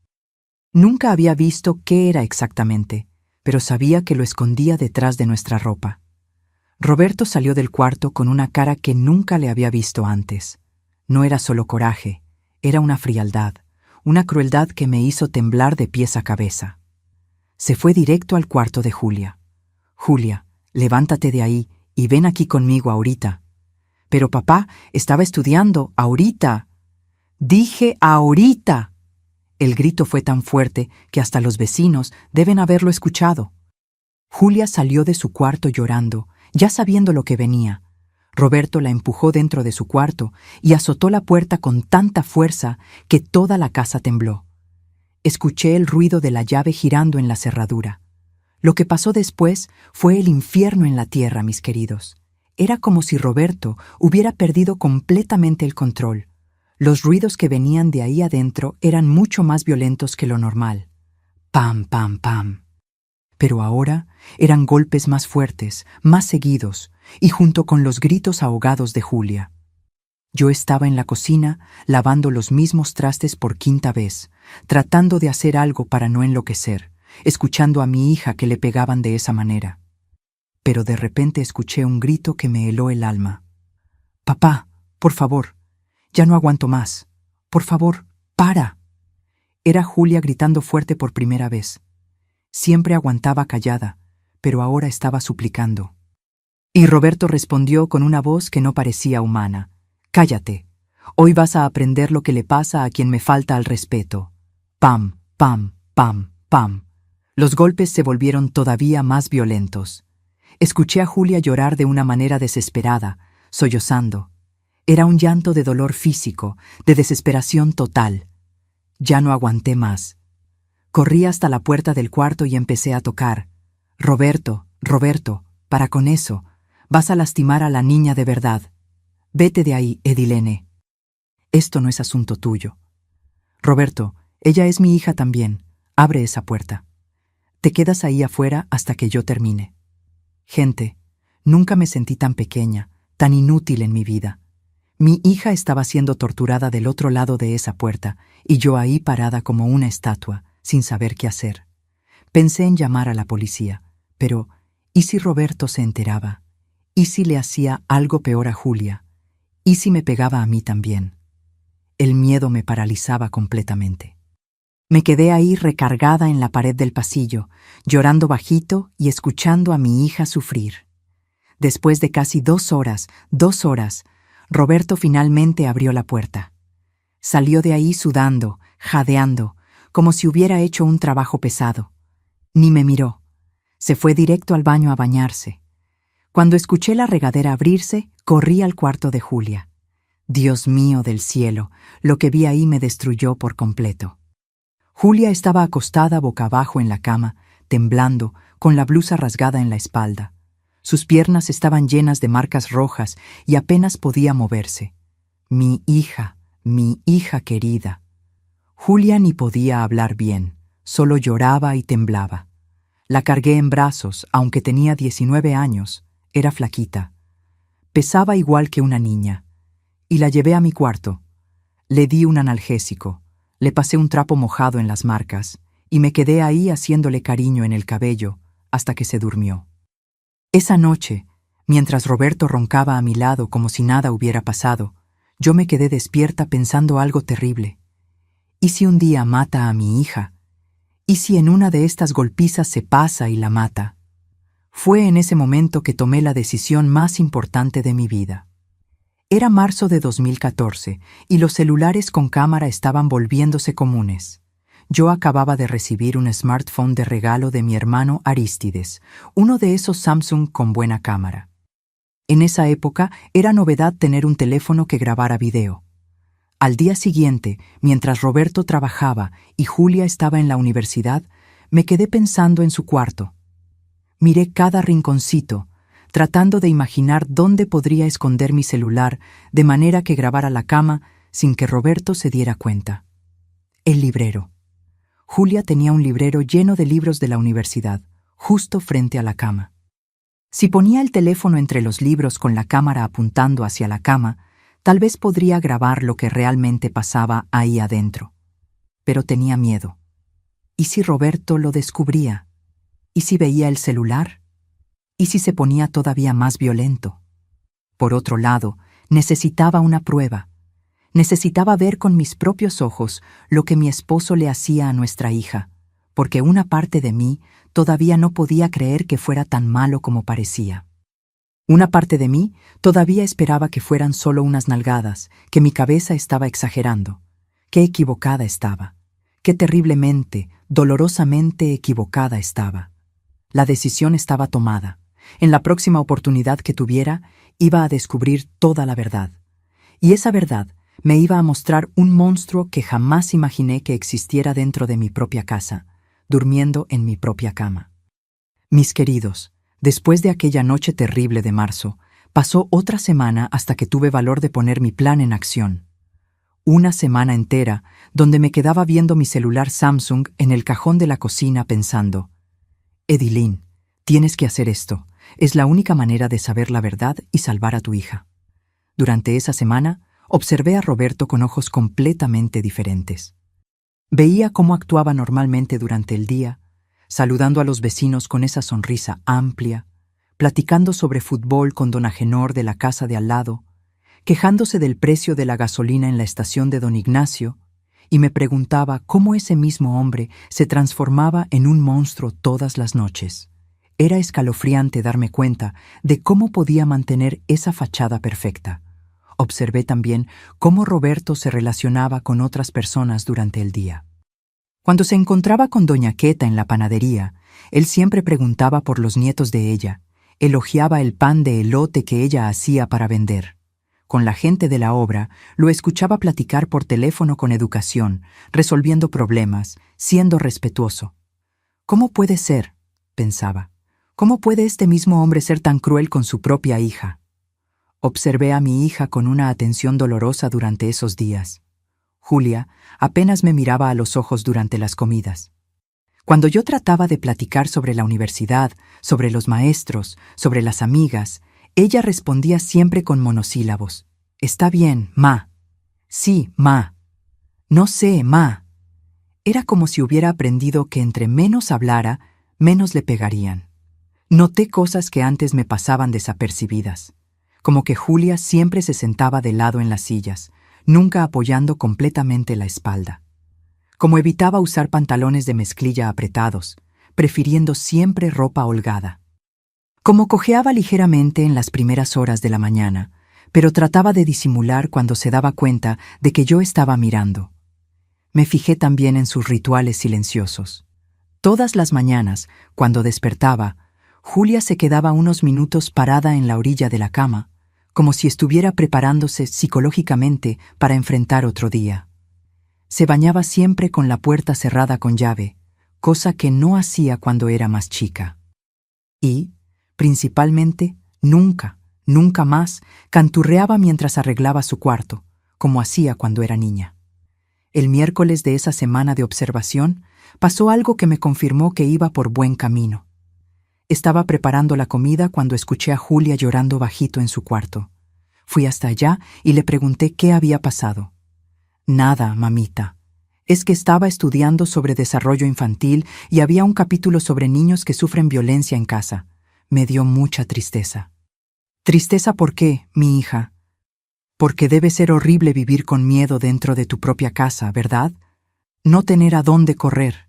Nunca había visto qué era exactamente, pero sabía que lo escondía detrás de nuestra ropa. Roberto salió del cuarto con una cara que nunca le había visto antes. No era solo coraje, era una frialdad, una crueldad que me hizo temblar de pies a cabeza. Se fue directo al cuarto de Julia. Julia, levántate de ahí y ven aquí conmigo ahorita. Pero papá, estaba estudiando, ahorita. Dije ahorita. El grito fue tan fuerte que hasta los vecinos deben haberlo escuchado. Julia salió de su cuarto llorando, ya sabiendo lo que venía. Roberto la empujó dentro de su cuarto y azotó la puerta con tanta fuerza que toda la casa tembló. Escuché el ruido de la llave girando en la cerradura. Lo que pasó después fue el infierno en la tierra, mis queridos. Era como si Roberto hubiera perdido completamente el control. Los ruidos que venían de ahí adentro eran mucho más violentos que lo normal. Pam, pam, pam. Pero ahora eran golpes más fuertes, más seguidos, y junto con los gritos ahogados de Julia. Yo estaba en la cocina lavando los mismos trastes por quinta vez, tratando de hacer algo para no enloquecer, escuchando a mi hija que le pegaban de esa manera. Pero de repente escuché un grito que me heló el alma. «Papá, por favor, ya no aguanto más. Por favor, para». Era Julia gritando fuerte por primera vez. Siempre aguantaba callada, pero ahora estaba suplicando. Y Roberto respondió con una voz que no parecía humana. «Cállate. Hoy vas a aprender lo que le pasa a quien me falta al respeto». Pam, pam, pam, pam. Los golpes se volvieron todavía más violentos. Escuché a Julia llorar de una manera desesperada, sollozando. Era un llanto de dolor físico, de desesperación total. Ya no aguanté más. Corrí hasta la puerta del cuarto y empecé a tocar. «Roberto, Roberto, para con eso. Vas a lastimar a la niña de verdad. Vete de ahí, Edilene. Esto no es asunto tuyo. Roberto, ella es mi hija también. Abre esa puerta. Te quedas ahí afuera hasta que yo termine». Gente, nunca me sentí tan pequeña, tan inútil en mi vida. Mi hija estaba siendo torturada del otro lado de esa puerta y yo ahí parada como una estatua, sin saber qué hacer. Pensé en llamar a la policía, pero ¿y si Roberto se enteraba? ¿Y si le hacía algo peor a Julia? ¿Y si me pegaba a mí también? El miedo me paralizaba completamente. Me quedé ahí recargada en la pared del pasillo, llorando bajito y escuchando a mi hija sufrir. Después de casi 2 horas, Roberto finalmente abrió la puerta. Salió de ahí sudando, jadeando, como si hubiera hecho un trabajo pesado. Ni me miró. Se fue directo al baño a bañarse. Cuando escuché la regadera abrirse, corrí al cuarto de Julia. Dios mío del cielo, lo que vi ahí me destruyó por completo. Julia estaba acostada boca abajo en la cama, temblando, con la blusa rasgada en la espalda. Sus piernas estaban llenas de marcas rojas y apenas podía moverse. Mi hija querida. Julia ni podía hablar bien, solo lloraba y temblaba. La cargué en brazos, aunque tenía 19 años, era flaquita. Pesaba igual que una niña. Y la llevé a mi cuarto. Le di un analgésico. Le pasé un trapo mojado en las marcas y me quedé ahí haciéndole cariño en el cabello hasta que se durmió. Esa noche, mientras Roberto roncaba a mi lado como si nada hubiera pasado, yo me quedé despierta pensando algo terrible. ¿Y si un día mata a mi hija? ¿Y si en una de estas golpizas se pasa y la mata? Fue en ese momento que tomé la decisión más importante de mi vida. Era marzo de 2014 y los celulares con cámara estaban volviéndose comunes. Yo acababa de recibir un smartphone de regalo de mi hermano Arístides, uno de esos Samsung con buena cámara. En esa época era novedad tener un teléfono que grabara video. Al día siguiente, mientras Roberto trabajaba y Julia estaba en la universidad, me quedé pensando en su cuarto. Miré cada rinconcito, tratando de imaginar dónde podría esconder mi celular de manera que grabara la cama sin que Roberto se diera cuenta. El librero. Julia tenía un librero lleno de libros de la universidad, justo frente a la cama. Si ponía el teléfono entre los libros con la cámara apuntando hacia la cama, tal vez podría grabar lo que realmente pasaba ahí adentro. Pero tenía miedo. ¿Y si Roberto lo descubría? ¿Y si veía el celular? ¿Y si se ponía todavía más violento? Por otro lado, necesitaba una prueba. Necesitaba ver con mis propios ojos lo que mi esposo le hacía a nuestra hija, porque una parte de mí todavía no podía creer que fuera tan malo como parecía. Una parte de mí todavía esperaba que fueran solo unas nalgadas, que mi cabeza estaba exagerando. Qué equivocada estaba. Qué terriblemente, dolorosamente equivocada estaba. La decisión estaba tomada. En la próxima oportunidad que tuviera, iba a descubrir toda la verdad. Y esa verdad me iba a mostrar un monstruo que jamás imaginé que existiera dentro de mi propia casa, durmiendo en mi propia cama. Mis queridos, después de aquella noche terrible de marzo, pasó otra semana hasta que tuve valor de poner mi plan en acción. Una semana entera donde me quedaba viendo mi celular Samsung en el cajón de la cocina pensando: Edilín, tienes que hacer esto. Es la única manera de saber la verdad y salvar a tu hija. Durante esa semana, observé a Roberto con ojos completamente diferentes. Veía cómo actuaba normalmente durante el día, saludando a los vecinos con esa sonrisa amplia, platicando sobre fútbol con don Agenor de la casa de al lado, quejándose del precio de la gasolina en la estación de don Ignacio, y me preguntaba cómo ese mismo hombre se transformaba en un monstruo todas las noches. Era escalofriante darme cuenta de cómo podía mantener esa fachada perfecta. Observé también cómo Roberto se relacionaba con otras personas durante el día. Cuando se encontraba con doña Queta en la panadería, él siempre preguntaba por los nietos de ella, elogiaba el pan de elote que ella hacía para vender. Con la gente de la obra, lo escuchaba platicar por teléfono con educación, resolviendo problemas, siendo respetuoso. ¿Cómo puede ser?, pensaba. ¿Cómo puede este mismo hombre ser tan cruel con su propia hija? Observé a mi hija con una atención dolorosa durante esos días. Julia apenas me miraba a los ojos durante las comidas. Cuando yo trataba de platicar sobre la universidad, sobre los maestros, sobre las amigas, ella respondía siempre con monosílabos. «Está bien, ma». «Sí, ma». «No sé, ma». Era como si hubiera aprendido que entre menos hablara, menos le pegarían. Noté cosas que antes me pasaban desapercibidas. Como que Julia siempre se sentaba de lado en las sillas, nunca apoyando completamente la espalda. Como evitaba usar pantalones de mezclilla apretados, prefiriendo siempre ropa holgada. Como cojeaba ligeramente en las primeras horas de la mañana, pero trataba de disimular cuando se daba cuenta de que yo estaba mirando. Me fijé también en sus rituales silenciosos. Todas las mañanas, cuando despertaba, Julia se quedaba unos minutos parada en la orilla de la cama, como si estuviera preparándose psicológicamente para enfrentar otro día. Se bañaba siempre con la puerta cerrada con llave, cosa que no hacía cuando era más chica. Y, principalmente, nunca más canturreaba mientras arreglaba su cuarto, como hacía cuando era niña. El miércoles de esa semana de observación pasó algo que me confirmó que iba por buen camino. Estaba preparando la comida cuando escuché a Julia llorando bajito en su cuarto. Fui hasta allá y le pregunté qué había pasado. «Nada, mamita. Es que estaba estudiando sobre desarrollo infantil y había un capítulo sobre niños que sufren violencia en casa. Me dio mucha tristeza». «¿Tristeza por qué, mi hija?» «Porque debe ser horrible vivir con miedo dentro de tu propia casa, ¿verdad? No tener a dónde correr».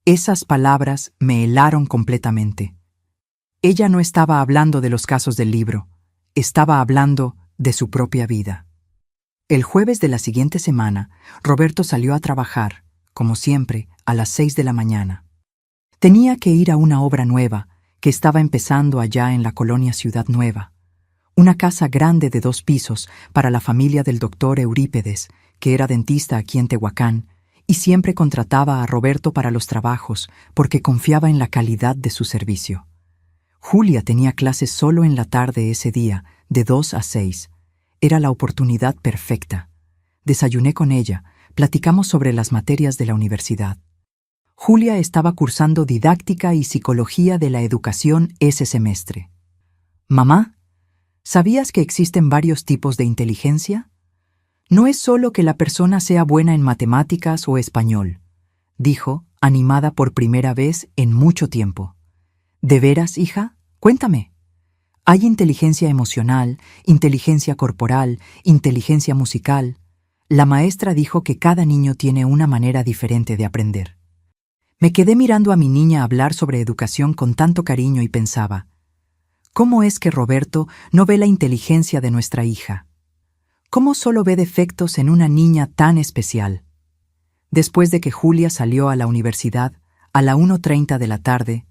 Esas palabras me helaron completamente. Ella no estaba hablando de los casos del libro, estaba hablando de su propia vida. El jueves de la siguiente semana, Roberto salió a trabajar, como siempre, a las 6 de la mañana. Tenía que ir a una obra nueva que estaba empezando allá en la colonia Ciudad Nueva. Una casa grande de 2 pisos para la familia del doctor Eurípedes, que era dentista aquí en Tehuacán, y siempre contrataba a Roberto para los trabajos porque confiaba en la calidad de su servicio. Julia tenía clases solo en la tarde ese día, de 2 a 6. Era la oportunidad perfecta. Desayuné con ella, platicamos sobre las materias de la universidad. Julia estaba cursando didáctica y psicología de la educación ese semestre. «Mamá, ¿sabías que existen varios tipos de inteligencia? No es solo que la persona sea buena en matemáticas o español», dijo, animada por primera vez en mucho tiempo. «¿De veras, hija? Cuéntame». «Hay inteligencia emocional, inteligencia corporal, inteligencia musical». La maestra dijo que cada niño tiene una manera diferente de aprender. Me quedé mirando a mi niña hablar sobre educación con tanto cariño y pensaba, ¿cómo es que Roberto no ve la inteligencia de nuestra hija? ¿Cómo solo ve defectos en una niña tan especial? Después de que Julia salió a la universidad, a la 1:30 de la tarde,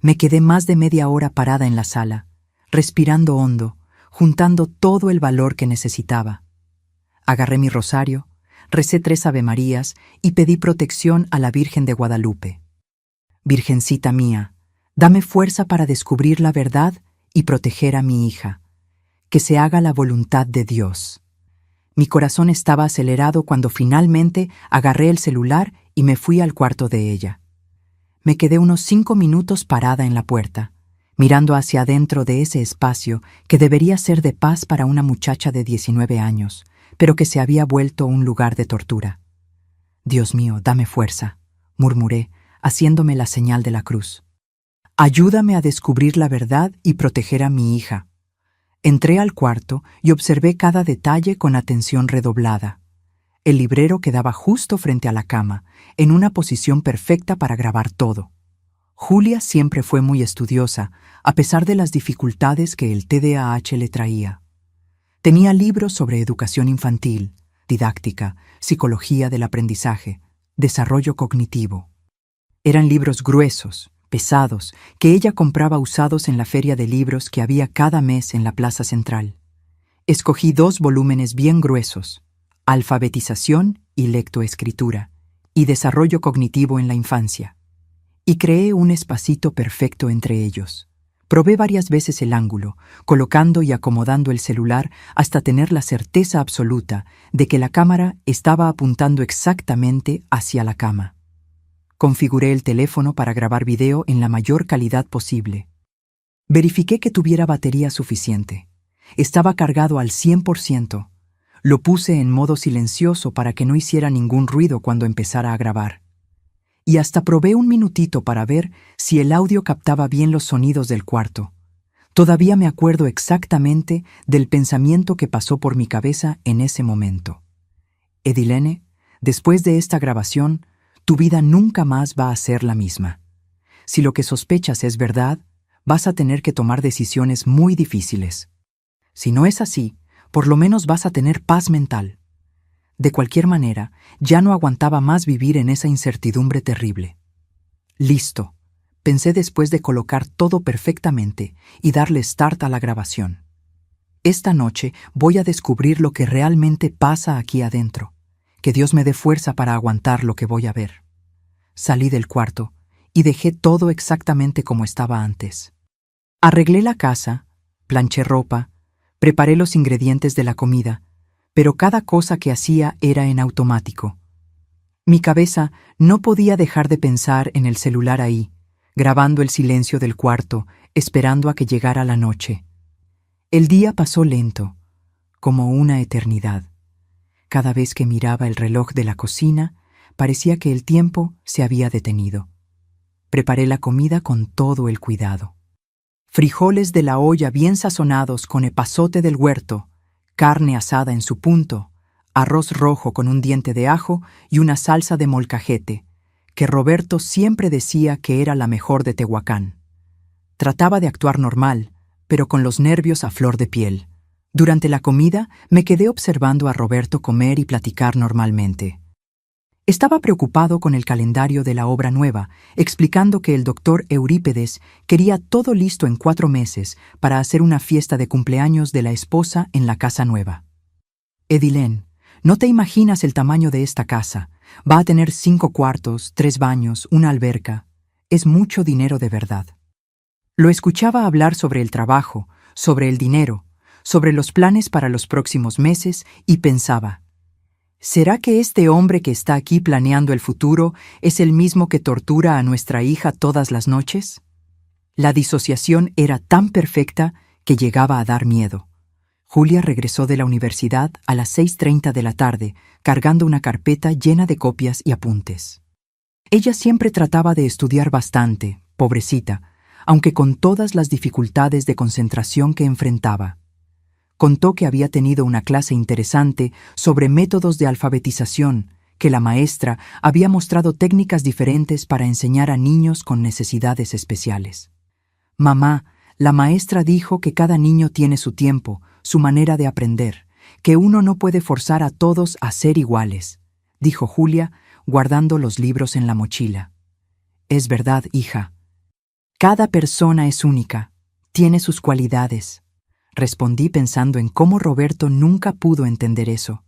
me quedé más de media hora parada en la sala, respirando hondo, juntando todo el valor que necesitaba. Agarré mi rosario, recé 3 avemarías y pedí protección a la Virgen de Guadalupe. Virgencita mía, dame fuerza para descubrir la verdad y proteger a mi hija. Que se haga la voluntad de Dios. Mi corazón estaba acelerado cuando finalmente agarré el celular y me fui al cuarto de ella. Me quedé unos 5 minutos parada en la puerta, mirando hacia adentro de ese espacio que debería ser de paz para una muchacha de 19 años, pero que se había vuelto un lugar de tortura. «Dios mío, dame fuerza», murmuré, haciéndome la señal de la cruz. «Ayúdame a descubrir la verdad y proteger a mi hija». Entré al cuarto y observé cada detalle con atención redoblada. El librero quedaba justo frente a la cama, en una posición perfecta para grabar todo. Julia siempre fue muy estudiosa, a pesar de las dificultades que el TDAH le traía. Tenía libros sobre educación infantil, didáctica, psicología del aprendizaje, desarrollo cognitivo. Eran libros gruesos, pesados, que ella compraba usados en la feria de libros que había cada mes en la plaza central. Escogí 2 volúmenes bien gruesos, Alfabetización y lectoescritura, y Desarrollo cognitivo en la infancia, y creé un espacito perfecto entre ellos. Probé varias veces el ángulo, colocando y acomodando el celular hasta tener la certeza absoluta de que la cámara estaba apuntando exactamente hacia la cama. Configuré el teléfono para grabar video en la mayor calidad posible. Verifiqué que tuviera batería suficiente. Estaba cargado al 100%. Lo puse en modo silencioso para que no hiciera ningún ruido cuando empezara a grabar. Y hasta probé un minutito para ver si el audio captaba bien los sonidos del cuarto. Todavía me acuerdo exactamente del pensamiento que pasó por mi cabeza en ese momento. Edilene, después de esta grabación, tu vida nunca más va a ser la misma. Si lo que sospechas es verdad, vas a tener que tomar decisiones muy difíciles. Si no es así, por lo menos vas a tener paz mental. De cualquier manera, ya no aguantaba más vivir en esa incertidumbre terrible. «Listo», pensé después de colocar todo perfectamente y darle start a la grabación. «Esta noche voy a descubrir lo que realmente pasa aquí adentro. Que Dios me dé fuerza para aguantar lo que voy a ver». Salí del cuarto y dejé todo exactamente como estaba antes. Arreglé la casa, planché ropa, preparé los ingredientes de la comida, pero cada cosa que hacía era en automático. Mi cabeza no podía dejar de pensar en el celular ahí, grabando el silencio del cuarto, esperando a que llegara la noche. El día pasó lento, como una eternidad. Cada vez que miraba el reloj de la cocina, parecía que el tiempo se había detenido. Preparé la comida con todo el cuidado. Frijoles de la olla bien sazonados con epazote del huerto, carne asada en su punto, arroz rojo con un diente de ajo y una salsa de molcajete, que Roberto siempre decía que era la mejor de Tehuacán. Trataba de actuar normal, pero con los nervios a flor de piel. Durante la comida me quedé observando a Roberto comer y platicar normalmente. Estaba preocupado con el calendario de la obra nueva, explicando que el doctor Eurípedes quería todo listo en 4 meses para hacer una fiesta de cumpleaños de la esposa en la casa nueva. «Edilene, No te imaginas el tamaño de esta casa. Va a tener 5 cuartos, 3 baños, una alberca. Es mucho dinero de verdad. Lo escuchaba hablar sobre el trabajo, sobre el dinero, sobre los planes para los próximos meses y pensaba, ¿será que este hombre que está aquí planeando el futuro es el mismo que tortura a nuestra hija todas las noches? La disociación era tan perfecta que llegaba a dar miedo. Julia regresó de la universidad a las 6:30 de la tarde, cargando una carpeta llena de copias y apuntes. Ella siempre trataba de estudiar bastante, pobrecita, aunque con todas las dificultades de concentración que enfrentaba. Contó que había tenido una clase interesante sobre métodos de alfabetización, que la maestra había mostrado técnicas diferentes para enseñar a niños con necesidades especiales. Mamá, la maestra dijo que cada niño tiene su tiempo, su manera de aprender, que uno no puede forzar a todos a ser iguales, dijo Julia, guardando los libros en la mochila. Es verdad, hija. Cada persona es única, tiene sus cualidades. Respondí pensando en cómo Roberto nunca pudo entender eso.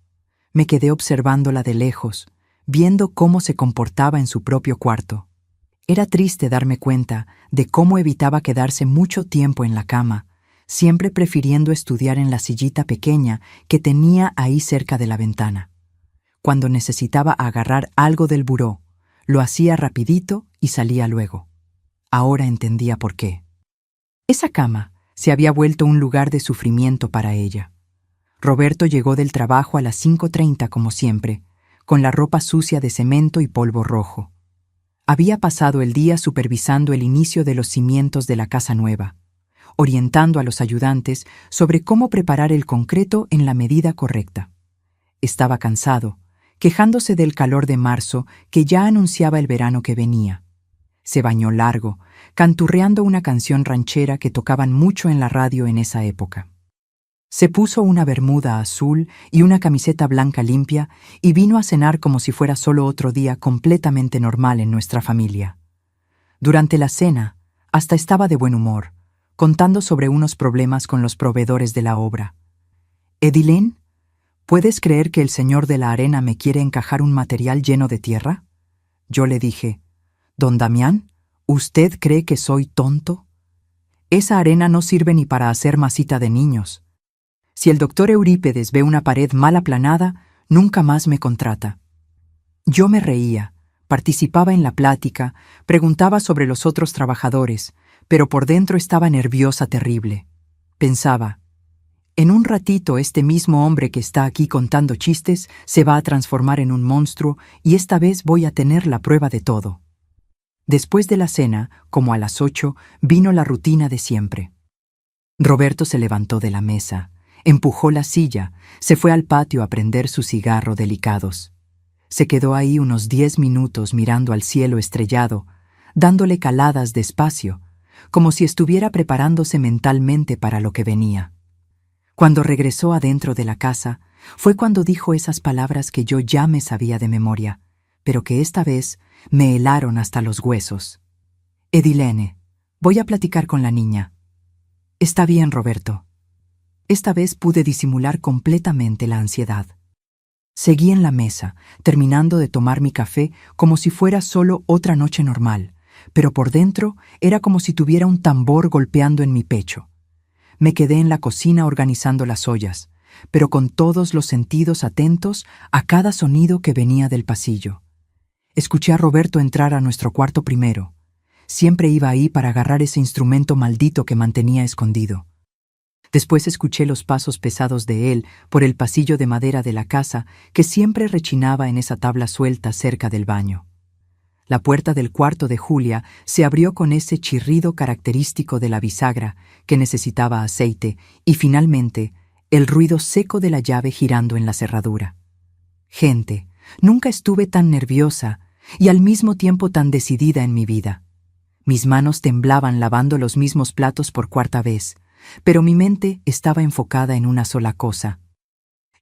Me quedé observándola de lejos, viendo cómo se comportaba en su propio cuarto. Era triste darme cuenta de cómo evitaba quedarse mucho tiempo en la cama, siempre prefiriendo estudiar en la sillita pequeña que tenía ahí cerca de la ventana. Cuando necesitaba agarrar algo del buró, lo hacía rapidito y salía luego. Ahora entendía por qué. Esa cama se había vuelto un lugar de sufrimiento para ella. Roberto llegó del trabajo a las 5:30 como siempre, con la ropa sucia de cemento y polvo rojo. Había pasado el día supervisando el inicio de los cimientos de la casa nueva, orientando a los ayudantes sobre cómo preparar el concreto en la medida correcta. Estaba cansado, quejándose del calor de marzo que ya anunciaba el verano que venía. Se bañó largo, canturreando una canción ranchera que tocaban mucho en la radio en esa época. Se puso una bermuda azul y una camiseta blanca limpia y vino a cenar como si fuera solo otro día completamente normal en nuestra familia. Durante la cena, hasta estaba de buen humor, contando sobre unos problemas con los proveedores de la obra. «Edilene, ¿puedes creer que el señor de la arena me quiere encajar un material lleno de tierra?» Yo le dije, «Don Damián, ¿usted cree que soy tonto? Esa arena no sirve ni para hacer masita de niños. Si el doctor Eurípedes ve una pared mal aplanada, nunca más me contrata». Yo me reía, participaba en la plática, preguntaba sobre los otros trabajadores, pero por dentro estaba nerviosa terrible. Pensaba, en un ratito este mismo hombre que está aquí contando chistes se va a transformar en un monstruo y esta vez voy a tener la prueba de todo. Después de la cena, como a las 8, vino la rutina de siempre. Roberto se levantó de la mesa, empujó la silla, se fue al patio a prender su cigarro delicados. Se quedó ahí unos 10 minutos mirando al cielo estrellado, dándole caladas despacio, como si estuviera preparándose mentalmente para lo que venía. Cuando regresó adentro de la casa, fue cuando dijo esas palabras que yo ya me sabía de memoria, pero que esta vez me helaron hasta los huesos. «Edilene, voy a platicar con la niña». «Está bien, Roberto». Esta vez pude disimular completamente la ansiedad. Seguí en la mesa, terminando de tomar mi café como si fuera solo otra noche normal, pero por dentro era como si tuviera un tambor golpeando en mi pecho. Me quedé en la cocina organizando las ollas, pero con todos los sentidos atentos a cada sonido que venía del pasillo. Escuché a Roberto entrar a nuestro cuarto primero. Siempre iba ahí para agarrar ese instrumento maldito que mantenía escondido. Después escuché los pasos pesados de él por el pasillo de madera de la casa que siempre rechinaba en esa tabla suelta cerca del baño. La puerta del cuarto de Julia se abrió con ese chirrido característico de la bisagra que necesitaba aceite y finalmente el ruido seco de la llave girando en la cerradura. Gente, nunca estuve tan nerviosa y al mismo tiempo tan decidida en mi vida. Mis manos temblaban lavando los mismos platos por 4ª vez, pero mi mente estaba enfocada en una sola cosa.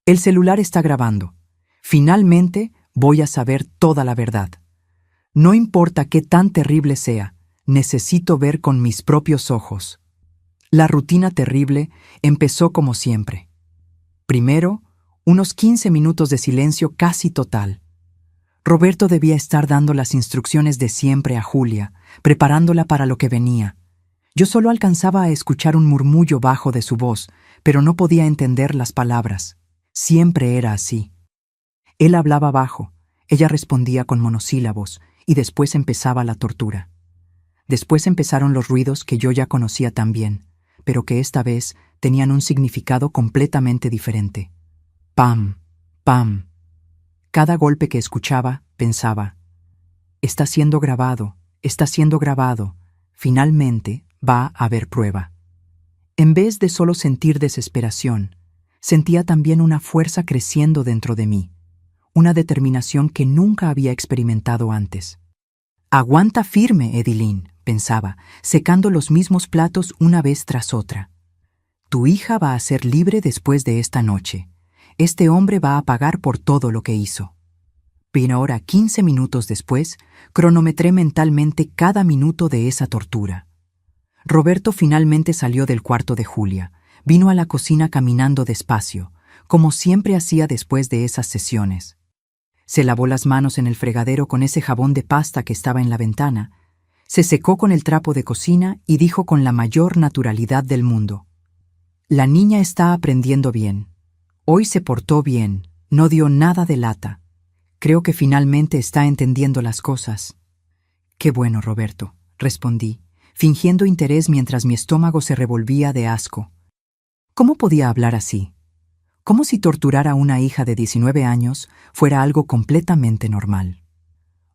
El celular está grabando. Finalmente voy a saber toda la verdad. No importa qué tan terrible sea, necesito ver con mis propios ojos. La rutina terrible empezó como siempre. Primero, Unos 15 minutos de silencio casi total. Roberto debía estar dando las instrucciones de siempre a Julia, preparándola para lo que venía. Yo solo alcanzaba a escuchar un murmullo bajo de su voz, pero no podía entender las palabras. Siempre era así. Él hablaba bajo, ella respondía con monosílabos, y después empezaba la tortura. Después empezaron los ruidos que yo ya conocía tan bien, pero que esta vez tenían un significado completamente diferente. Pam, pam. Cada golpe que escuchaba, pensaba, está siendo grabado, finalmente va a haber prueba. En vez de solo sentir desesperación, sentía también una fuerza creciendo dentro de mí, una determinación que nunca había experimentado antes. Aguanta firme, Edilín, pensaba, secando los mismos platos una vez tras otra. Tu hija va a ser libre después de esta noche. Este hombre va a pagar por todo lo que hizo. Pero ahora, 15 minutos después, cronometré mentalmente cada minuto de esa tortura. Roberto finalmente salió del cuarto de Julia. Vino a la cocina caminando despacio, como siempre hacía después de esas sesiones. Se lavó las manos en el fregadero con ese jabón de pasta que estaba en la ventana, se secó con el trapo de cocina y dijo con la mayor naturalidad del mundo: «La niña está aprendiendo bien. Hoy se portó bien, no dio nada de lata. Creo que finalmente está entendiendo las cosas». «Qué bueno, Roberto», respondí, fingiendo interés mientras mi estómago se revolvía de asco. ¿Cómo podía hablar así? Como si torturar a una hija de 19 años fuera algo completamente normal.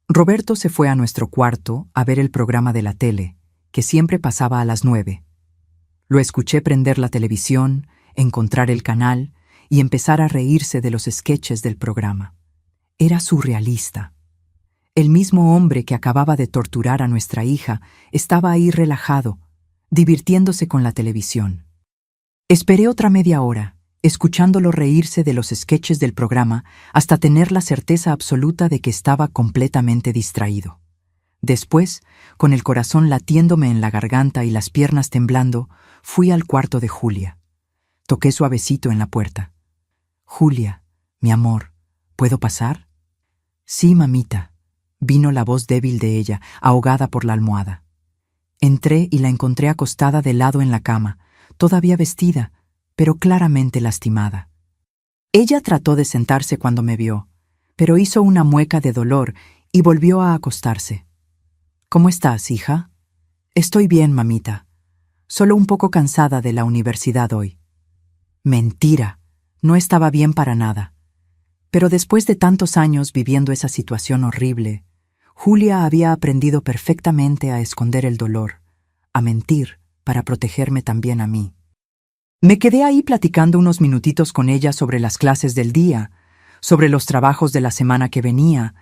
Roberto se fue a nuestro cuarto a ver el programa de la tele, que siempre pasaba a las 9. Lo escuché prender la televisión, encontrar el canal y empezar a reírse de los sketches del programa. Era surrealista. El mismo hombre que acababa de torturar a nuestra hija estaba ahí relajado, divirtiéndose con la televisión. Esperé otra media hora, escuchándolo reírse de los sketches del programa hasta tener la certeza absoluta de que estaba completamente distraído. Después, con el corazón latiéndome en la garganta y las piernas temblando, fui al cuarto de Julia. Toqué suavecito en la puerta. «Julia, mi amor, ¿puedo pasar?» «Sí, mamita», vino la voz débil de ella, ahogada por la almohada. Entré y la encontré acostada de lado en la cama, todavía vestida, pero claramente lastimada. Ella trató de sentarse cuando me vio, pero hizo una mueca de dolor y volvió a acostarse. «¿Cómo estás, hija?» «Estoy bien, mamita. Solo un poco cansada de la universidad hoy». Mentira, no estaba bien para nada. Pero después de tantos años viviendo esa situación horrible, Julia había aprendido perfectamente a esconder el dolor, a mentir para protegerme también a mí. Me quedé ahí platicando unos minutitos con ella sobre las clases del día, sobre los trabajos de la semana que venía,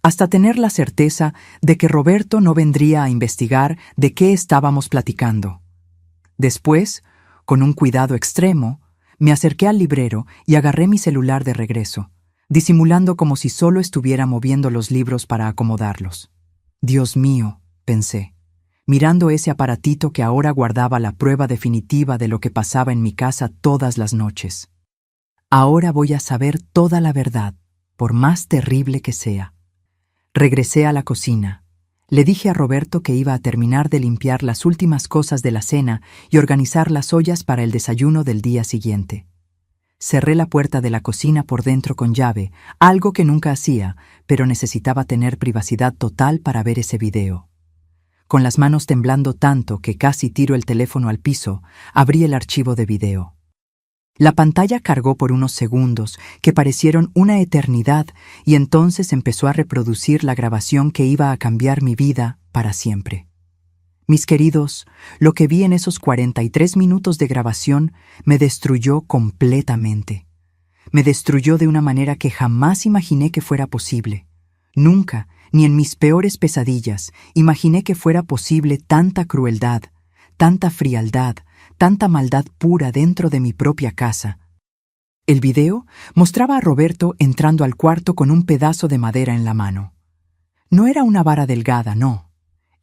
hasta tener la certeza de que Roberto no vendría a investigar de qué estábamos platicando. Después, con un cuidado extremo, me acerqué al librero y agarré mi celular de regreso, disimulando como si solo estuviera moviendo los libros para acomodarlos. «Dios mío», pensé, mirando ese aparatito que ahora guardaba la prueba definitiva de lo que pasaba en mi casa todas las noches. «Ahora voy a saber toda la verdad, por más terrible que sea». Regresé a la cocina. Le dije a Roberto que iba a terminar de limpiar las últimas cosas de la cena y organizar las ollas para el desayuno del día siguiente. Cerré la puerta de la cocina por dentro con llave, algo que nunca hacía, pero necesitaba tener privacidad total para ver ese video. Con las manos temblando tanto que casi tiro el teléfono al piso, abrí el archivo de video. La pantalla cargó por unos segundos que parecieron una eternidad y entonces empezó a reproducir la grabación que iba a cambiar mi vida para siempre. Mis queridos, lo que vi en esos 43 minutos de grabación me destruyó completamente. Me destruyó de una manera que jamás imaginé que fuera posible. Nunca, ni en mis peores pesadillas, imaginé que fuera posible tanta crueldad, tanta frialdad, tanta maldad pura dentro de mi propia casa. El video mostraba a Roberto entrando al cuarto con un pedazo de madera en la mano. No era una vara delgada, no.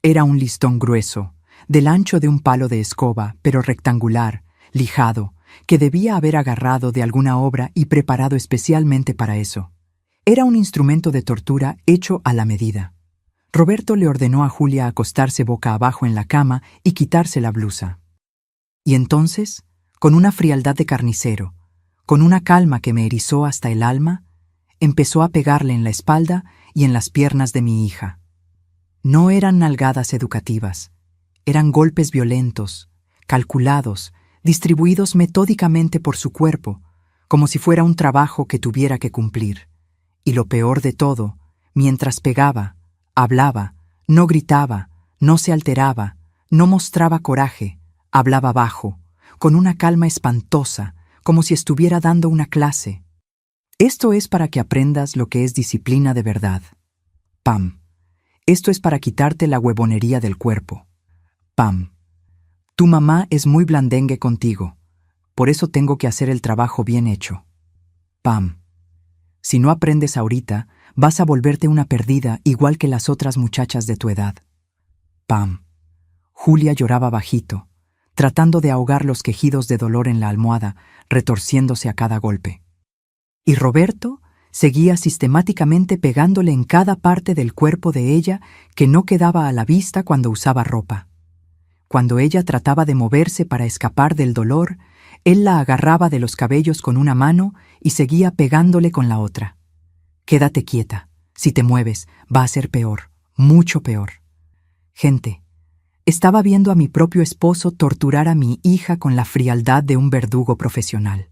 Era un listón grueso, del ancho de un palo de escoba, pero rectangular, lijado, que debía haber agarrado de alguna obra y preparado especialmente para eso. Era un instrumento de tortura hecho a la medida. Roberto le ordenó a Julia acostarse boca abajo en la cama y quitarse la blusa. Y entonces, con una frialdad de carnicero, con una calma que me erizó hasta el alma, empezó a pegarle en la espalda y en las piernas de mi hija. No eran nalgadas educativas, eran golpes violentos, calculados, distribuidos metódicamente por su cuerpo, como si fuera un trabajo que tuviera que cumplir. Y lo peor de todo, mientras pegaba, hablaba, no gritaba, no se alteraba, no mostraba coraje, hablaba bajo, con una calma espantosa, como si estuviera dando una clase. Esto es para que aprendas lo que es disciplina de verdad. Pam. Esto es para quitarte la huevonería del cuerpo. Pam. Tu mamá es muy blandengue contigo, por eso tengo que hacer el trabajo bien hecho. Pam. Si no aprendes ahorita, vas a volverte una perdida igual que las otras muchachas de tu edad. Pam. Julia lloraba bajito, tratando de ahogar los quejidos de dolor en la almohada, retorciéndose a cada golpe. Y Roberto seguía sistemáticamente pegándole en cada parte del cuerpo de ella que no quedaba a la vista cuando usaba ropa. Cuando ella trataba de moverse para escapar del dolor, él la agarraba de los cabellos con una mano y seguía pegándole con la otra. Quédate quieta. Si te mueves, va a ser peor, mucho peor. Gente, estaba viendo a mi propio esposo torturar a mi hija con la frialdad de un verdugo profesional.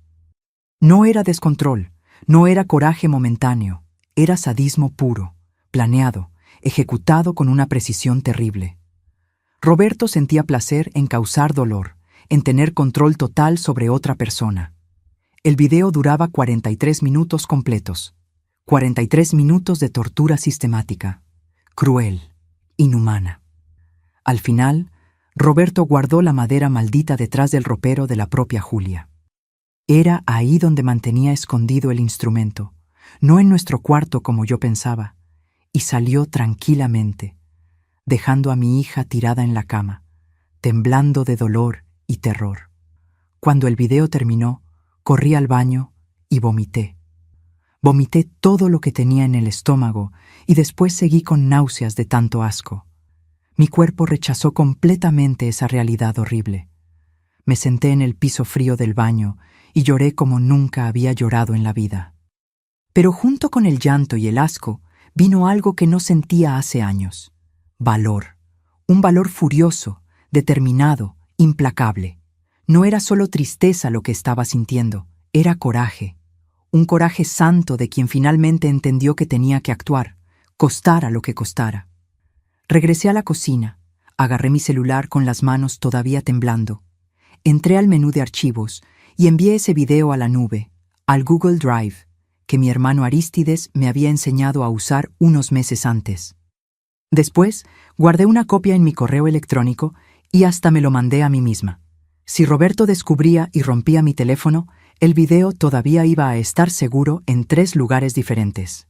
No era descontrol, no era coraje momentáneo, era sadismo puro, planeado, ejecutado con una precisión terrible. Roberto sentía placer en causar dolor, en tener control total sobre otra persona. El video duraba 43 minutos completos. 43 minutos de tortura sistemática, cruel, inhumana. Al final, Roberto guardó la madera maldita detrás del ropero de la propia Julia. Era ahí donde mantenía escondido el instrumento, no en nuestro cuarto como yo pensaba, y salió tranquilamente, dejando a mi hija tirada en la cama, temblando de dolor y terror. Cuando el video terminó, corrí al baño y vomité. Vomité todo lo que tenía en el estómago y después seguí con náuseas de tanto asco. Mi cuerpo rechazó completamente esa realidad horrible. Me senté en el piso frío del baño y lloré como nunca había llorado en la vida. Pero junto con el llanto y el asco vino algo que no sentía hace años. Valor. Un valor furioso, determinado, implacable. No era solo tristeza lo que estaba sintiendo, era coraje. Un coraje santo de quien finalmente entendió que tenía que actuar, costara lo que costara. Regresé a la cocina, agarré mi celular con las manos todavía temblando. Entré al menú de archivos y envié ese video a la nube, al Google Drive, que mi hermano Arístides me había enseñado a usar unos meses antes. Después, guardé una copia en mi correo electrónico y hasta me lo mandé a mí misma. Si Roberto descubría y rompía mi teléfono, el video todavía iba a estar seguro en 3 lugares diferentes.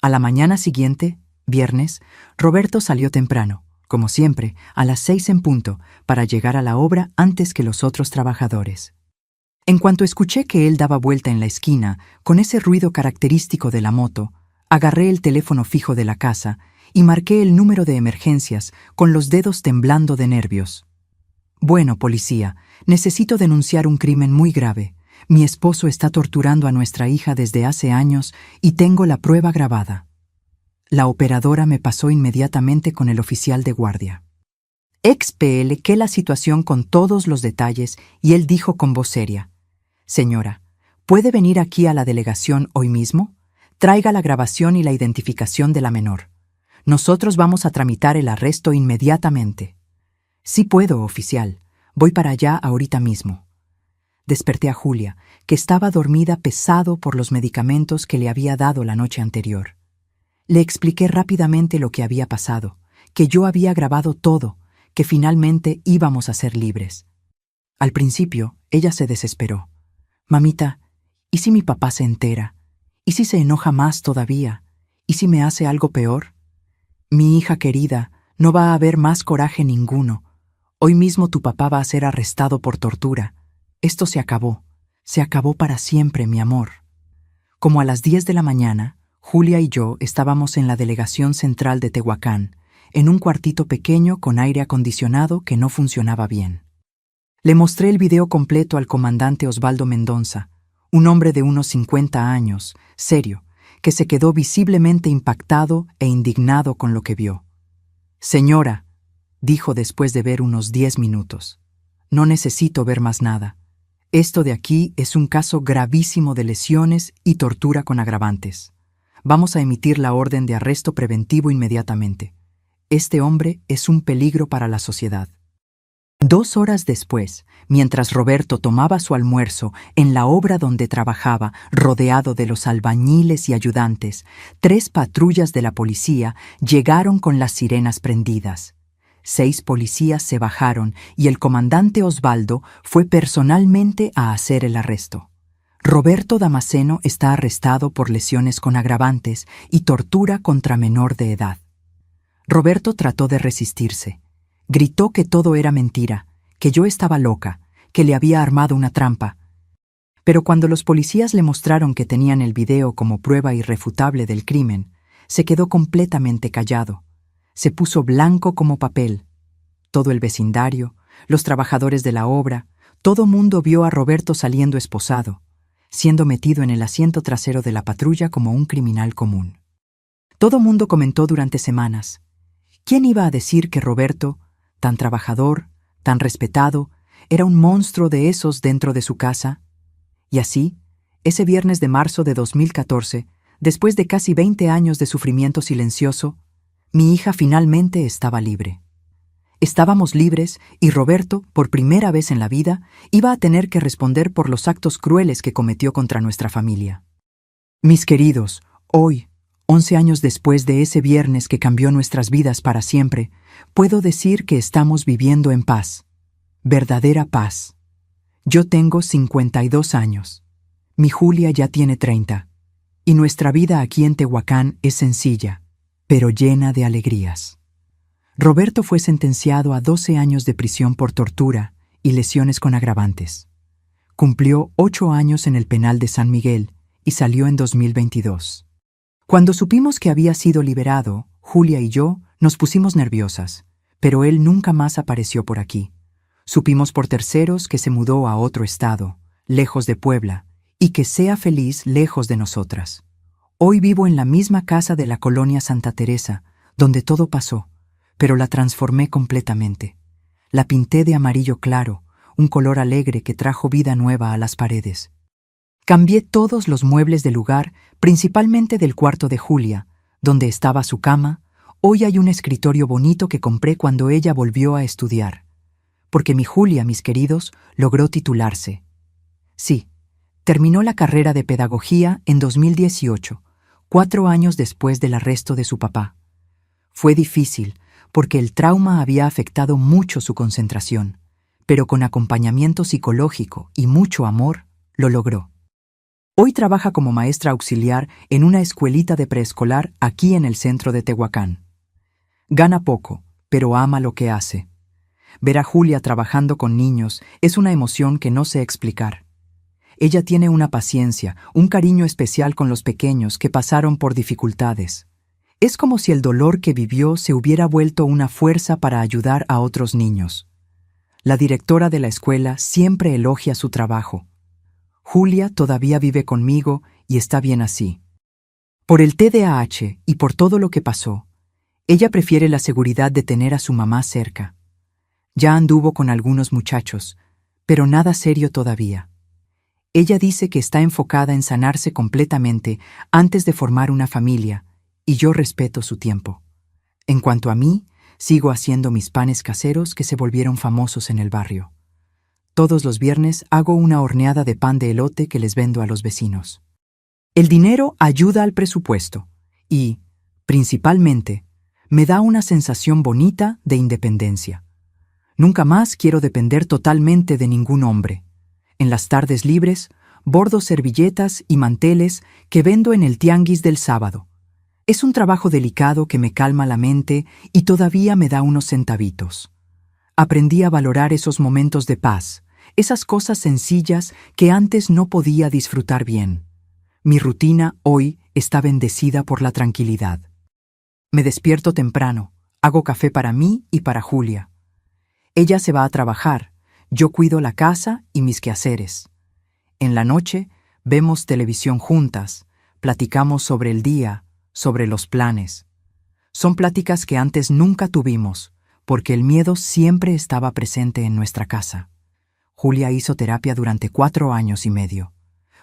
A la mañana siguiente, viernes, Roberto salió temprano, como siempre, a las 6 en punto, para llegar a la obra antes que los otros trabajadores. En cuanto escuché que él daba vuelta en la esquina, con ese ruido característico de la moto, agarré el teléfono fijo de la casa y marqué el número de emergencias con los dedos temblando de nervios. Bueno, policía, necesito denunciar un crimen muy grave. Mi esposo está torturando a nuestra hija desde hace años y tengo la prueba grabada. La operadora me pasó inmediatamente con el oficial de guardia. Expliqué la situación con todos los detalles y él dijo con voz seria: «Señora, ¿puede venir aquí a la delegación hoy mismo? Traiga la grabación y la identificación de la menor. Nosotros vamos a tramitar el arresto inmediatamente». «Sí puedo, oficial. Voy para allá ahorita mismo». Desperté a Julia, que estaba dormida pesado por los medicamentos que le había dado la noche anterior. Le expliqué rápidamente lo que había pasado, que yo había grabado todo, que finalmente íbamos a ser libres. Al principio, ella se desesperó. «Mamita, ¿y si mi papá se entera? ¿Y si se enoja más todavía? ¿Y si me hace algo peor? Mi hija querida, no va a haber más coraje ninguno. Hoy mismo tu papá va a ser arrestado por tortura. Esto se acabó para siempre, mi amor. Como a las 10 de la mañana, Julia y yo estábamos en la delegación central de Tehuacán, en un cuartito pequeño con aire acondicionado que no funcionaba bien. Le mostré el video completo al comandante Osvaldo Mendonza, un hombre de unos 50 años, serio, que se quedó visiblemente impactado e indignado con lo que vio. «Señora», dijo después de ver unos 10 minutos, «no necesito ver más nada. Esto de aquí es un caso gravísimo de lesiones y tortura con agravantes. Vamos a emitir la orden de arresto preventivo inmediatamente. Este hombre es un peligro para la sociedad». 2 horas después, mientras Roberto tomaba su almuerzo en la obra donde trabajaba, rodeado de los albañiles y ayudantes, 3 patrullas de la policía llegaron con las sirenas prendidas. 6 policías se bajaron y el comandante Osvaldo fue personalmente a hacer el arresto. Roberto Damasceno está arrestado por lesiones con agravantes y tortura contra menor de edad. Roberto trató de resistirse. Gritó que todo era mentira, que yo estaba loca, que le había armado una trampa. Pero cuando los policías le mostraron que tenían el video como prueba irrefutable del crimen, se quedó completamente callado. Se puso blanco como papel. Todo el vecindario, los trabajadores de la obra, todo mundo vio a Roberto saliendo esposado, siendo metido en el asiento trasero de la patrulla como un criminal común. Todo mundo comentó durante semanas: ¿quién iba a decir que Roberto, tan trabajador, tan respetado, era un monstruo de esos dentro de su casa? Y así, ese viernes de marzo de 2014, después de casi 20 años de sufrimiento silencioso, mi hija finalmente estaba libre. Estábamos libres y Roberto, por primera vez en la vida, iba a tener que responder por los actos crueles que cometió contra nuestra familia. Mis queridos, hoy, 11 años después de ese viernes que cambió nuestras vidas para siempre, puedo decir que estamos viviendo en paz. Verdadera paz. Yo tengo 52 años. Mi Julia ya tiene 30. Y nuestra vida aquí en Tehuacán es sencilla, pero llena de alegrías. Roberto fue sentenciado a 12 años de prisión por tortura y lesiones con agravantes. Cumplió 8 años en el penal de San Miguel y salió en 2022. Cuando supimos que había sido liberado, Julia y yo nos pusimos nerviosas, pero él nunca más apareció por aquí. Supimos por terceros que se mudó a otro estado, lejos de Puebla, y que sea feliz lejos de nosotras. Hoy vivo en la misma casa de la colonia Santa Teresa, donde todo pasó, pero la transformé completamente. La pinté de amarillo claro, un color alegre que trajo vida nueva a las paredes. Cambié todos los muebles del lugar, principalmente del cuarto de Julia, donde estaba su cama. Hoy hay un escritorio bonito que compré cuando ella volvió a estudiar. Porque mi Julia, mis queridos, logró titularse. Sí, terminó la carrera de pedagogía en 2018, 4 años después del arresto de su papá. Fue difícil, porque el trauma había afectado mucho su concentración, pero con acompañamiento psicológico y mucho amor, lo logró. Hoy trabaja como maestra auxiliar en una escuelita de preescolar aquí en el centro de Tehuacán. Gana poco, pero ama lo que hace. Ver a Julia trabajando con niños es una emoción que no sé explicar. Ella tiene una paciencia, un cariño especial con los pequeños que pasaron por dificultades. Es como si el dolor que vivió se hubiera vuelto una fuerza para ayudar a otros niños. La directora de la escuela siempre elogia su trabajo. Julia todavía vive conmigo y está bien así. Por el TDAH y por todo lo que pasó, ella prefiere la seguridad de tener a su mamá cerca. Ya anduvo con algunos muchachos, pero nada serio todavía. Ella dice que está enfocada en sanarse completamente antes de formar una familia, y yo respeto su tiempo. En cuanto a mí, sigo haciendo mis panes caseros que se volvieron famosos en el barrio. Todos los viernes hago una horneada de pan de elote que les vendo a los vecinos. El dinero ayuda al presupuesto y, principalmente, me da una sensación bonita de independencia. Nunca más quiero depender totalmente de ningún hombre. En las tardes libres, bordo servilletas y manteles que vendo en el tianguis del sábado. Es un trabajo delicado que me calma la mente y todavía me da unos centavitos. Aprendí a valorar esos momentos de paz, esas cosas sencillas que antes no podía disfrutar bien. Mi rutina hoy está bendecida por la tranquilidad. Me despierto temprano, hago café para mí y para Julia. Ella se va a trabajar, yo cuido la casa y mis quehaceres. En la noche, vemos televisión juntas, platicamos sobre el día, sobre los planes. Son pláticas que antes nunca tuvimos, porque el miedo siempre estaba presente en nuestra casa. Julia hizo terapia durante 4 años y medio.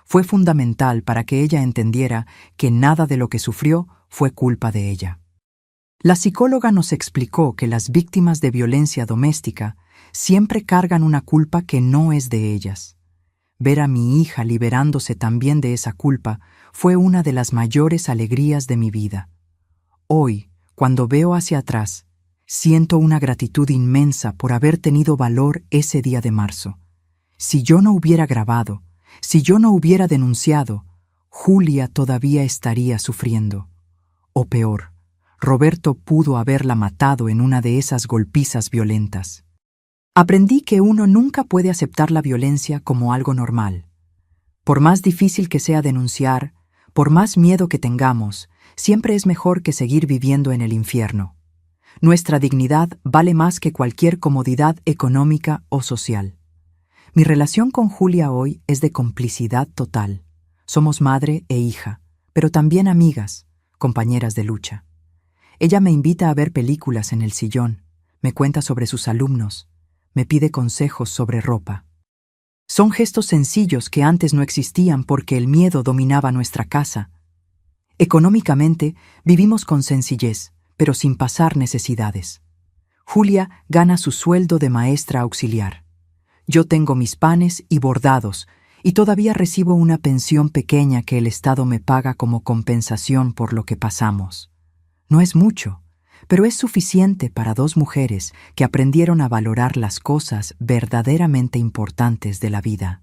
Fue fundamental para que ella entendiera que nada de lo que sufrió fue culpa de ella. La psicóloga nos explicó que las víctimas de violencia doméstica siempre cargan una culpa que no es de ellas. Ver a mi hija liberándose también de esa culpa fue una de las mayores alegrías de mi vida. Hoy, cuando veo hacia atrás, siento una gratitud inmensa por haber tenido valor ese día de marzo. Si yo no hubiera grabado, si yo no hubiera denunciado, Julia todavía estaría sufriendo. O peor, Roberto pudo haberla matado en una de esas golpizas violentas. Aprendí que uno nunca puede aceptar la violencia como algo normal. Por más difícil que sea denunciar, por más miedo que tengamos, siempre es mejor que seguir viviendo en el infierno. Nuestra dignidad vale más que cualquier comodidad económica o social. Mi relación con Julia hoy es de complicidad total. Somos madre e hija, pero también amigas, compañeras de lucha. Ella me invita a ver películas en el sillón, me cuenta sobre sus alumnos, me pide consejos sobre ropa. Son gestos sencillos que antes no existían porque el miedo dominaba nuestra casa. Económicamente, vivimos con sencillez, pero sin pasar necesidades. Julia gana su sueldo de maestra auxiliar. Yo tengo mis panes y bordados, y todavía recibo una pensión pequeña que el Estado me paga como compensación por lo que pasamos. No es mucho, pero es suficiente para 2 mujeres que aprendieron a valorar las cosas verdaderamente importantes de la vida.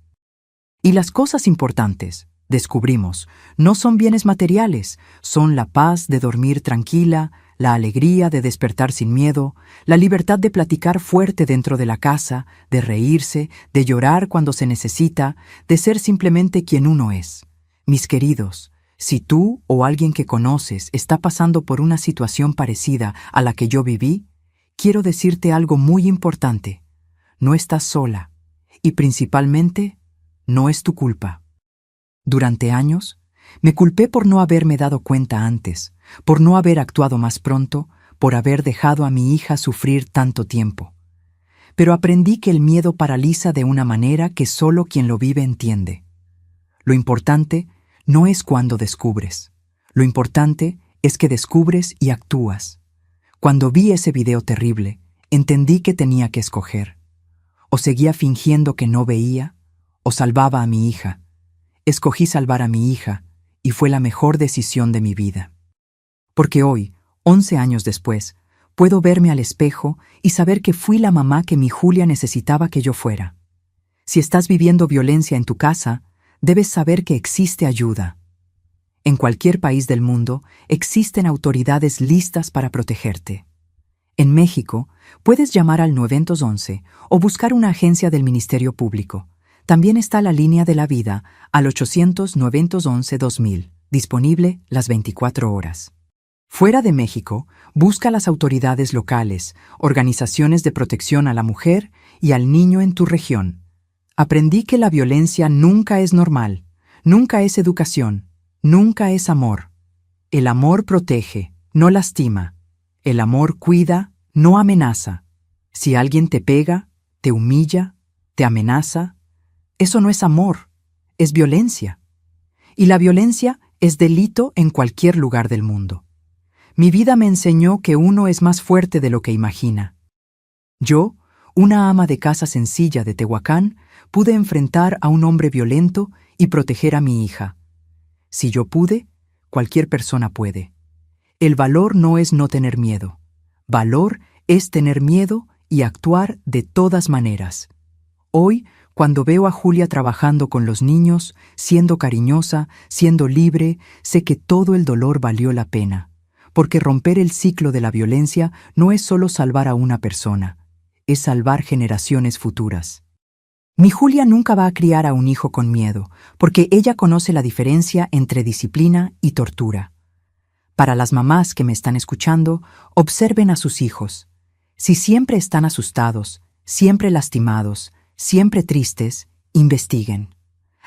Y las cosas importantes, descubrimos, no son bienes materiales, son la paz de dormir tranquila, la alegría de despertar sin miedo, la libertad de platicar fuerte dentro de la casa, de reírse, de llorar cuando se necesita, de ser simplemente quien uno es. Mis queridos, si tú o alguien que conoces está pasando por una situación parecida a la que yo viví, quiero decirte algo muy importante. No estás sola, y principalmente, no es tu culpa. Durante años, me culpé por no haberme dado cuenta antes, por no haber actuado más pronto, por haber dejado a mi hija sufrir tanto tiempo. Pero aprendí que el miedo paraliza de una manera que solo quien lo vive entiende. Lo importante no es cuando descubres. Lo importante es que descubres y actúas. Cuando vi ese video terrible, entendí que tenía que escoger. O seguía fingiendo que no veía, o salvaba a mi hija. Escogí salvar a mi hija, y fue la mejor decisión de mi vida. Porque hoy, 11 años después, puedo verme al espejo y saber que fui la mamá que mi Julia necesitaba que yo fuera. Si estás viviendo violencia en tu casa, debes saber que existe ayuda. En cualquier país del mundo existen autoridades listas para protegerte. En México, puedes llamar al 911 o buscar una agencia del Ministerio Público. También está la línea de la vida al 800-911-2000, disponible las 24 horas. Fuera de México, busca las autoridades locales, organizaciones de protección a la mujer y al niño en tu región. Aprendí que la violencia nunca es normal, nunca es educación, nunca es amor. El amor protege, no lastima. El amor cuida, no amenaza. Si alguien te pega, te humilla, te amenaza, eso no es amor, es violencia. Y la violencia es delito en cualquier lugar del mundo. Mi vida me enseñó que uno es más fuerte de lo que imagina. Yo, una ama de casa sencilla de Tehuacán, pude enfrentar a un hombre violento y proteger a mi hija. Si yo pude, cualquier persona puede. El valor no es no tener miedo. Valor es tener miedo y actuar de todas maneras. Hoy, cuando veo a Julia trabajando con los niños, siendo cariñosa, siendo libre, sé que todo el dolor valió la pena, porque romper el ciclo de la violencia no es solo salvar a una persona, es salvar generaciones futuras. Mi Julia nunca va a criar a un hijo con miedo, porque ella conoce la diferencia entre disciplina y tortura. Para las mamás que me están escuchando, observen a sus hijos. Si siempre están asustados, siempre lastimados, siempre tristes, investiguen.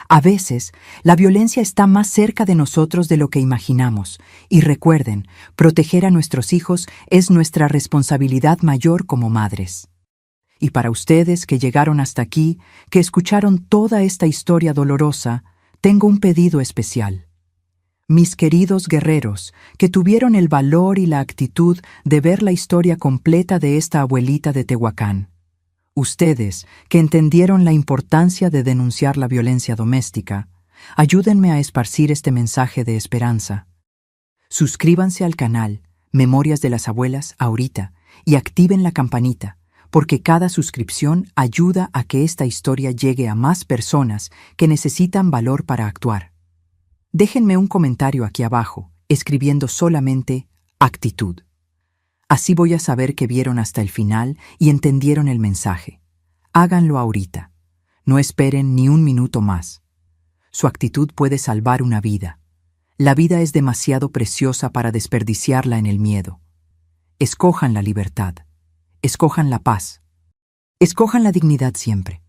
A veces, la violencia está más cerca de nosotros de lo que imaginamos, y recuerden, proteger a nuestros hijos es nuestra responsabilidad mayor como madres. Y para ustedes que llegaron hasta aquí, que escucharon toda esta historia dolorosa, tengo un pedido especial. Mis queridos guerreros, que tuvieron el valor y la actitud de ver la historia completa de esta abuelita de Tehuacán. Ustedes, que entendieron la importancia de denunciar la violencia doméstica, ayúdenme a esparcir este mensaje de esperanza. Suscríbanse al canal Memorias de las Abuelas ahorita y activen la campanita, porque cada suscripción ayuda a que esta historia llegue a más personas que necesitan valor para actuar. Déjenme un comentario aquí abajo, escribiendo solamente actitud. Así voy a saber que vieron hasta el final y entendieron el mensaje. Háganlo ahorita. No esperen ni un minuto más. Su actitud puede salvar una vida. La vida es demasiado preciosa para desperdiciarla en el miedo. Escojan la libertad. Escojan la paz. Escojan la dignidad siempre.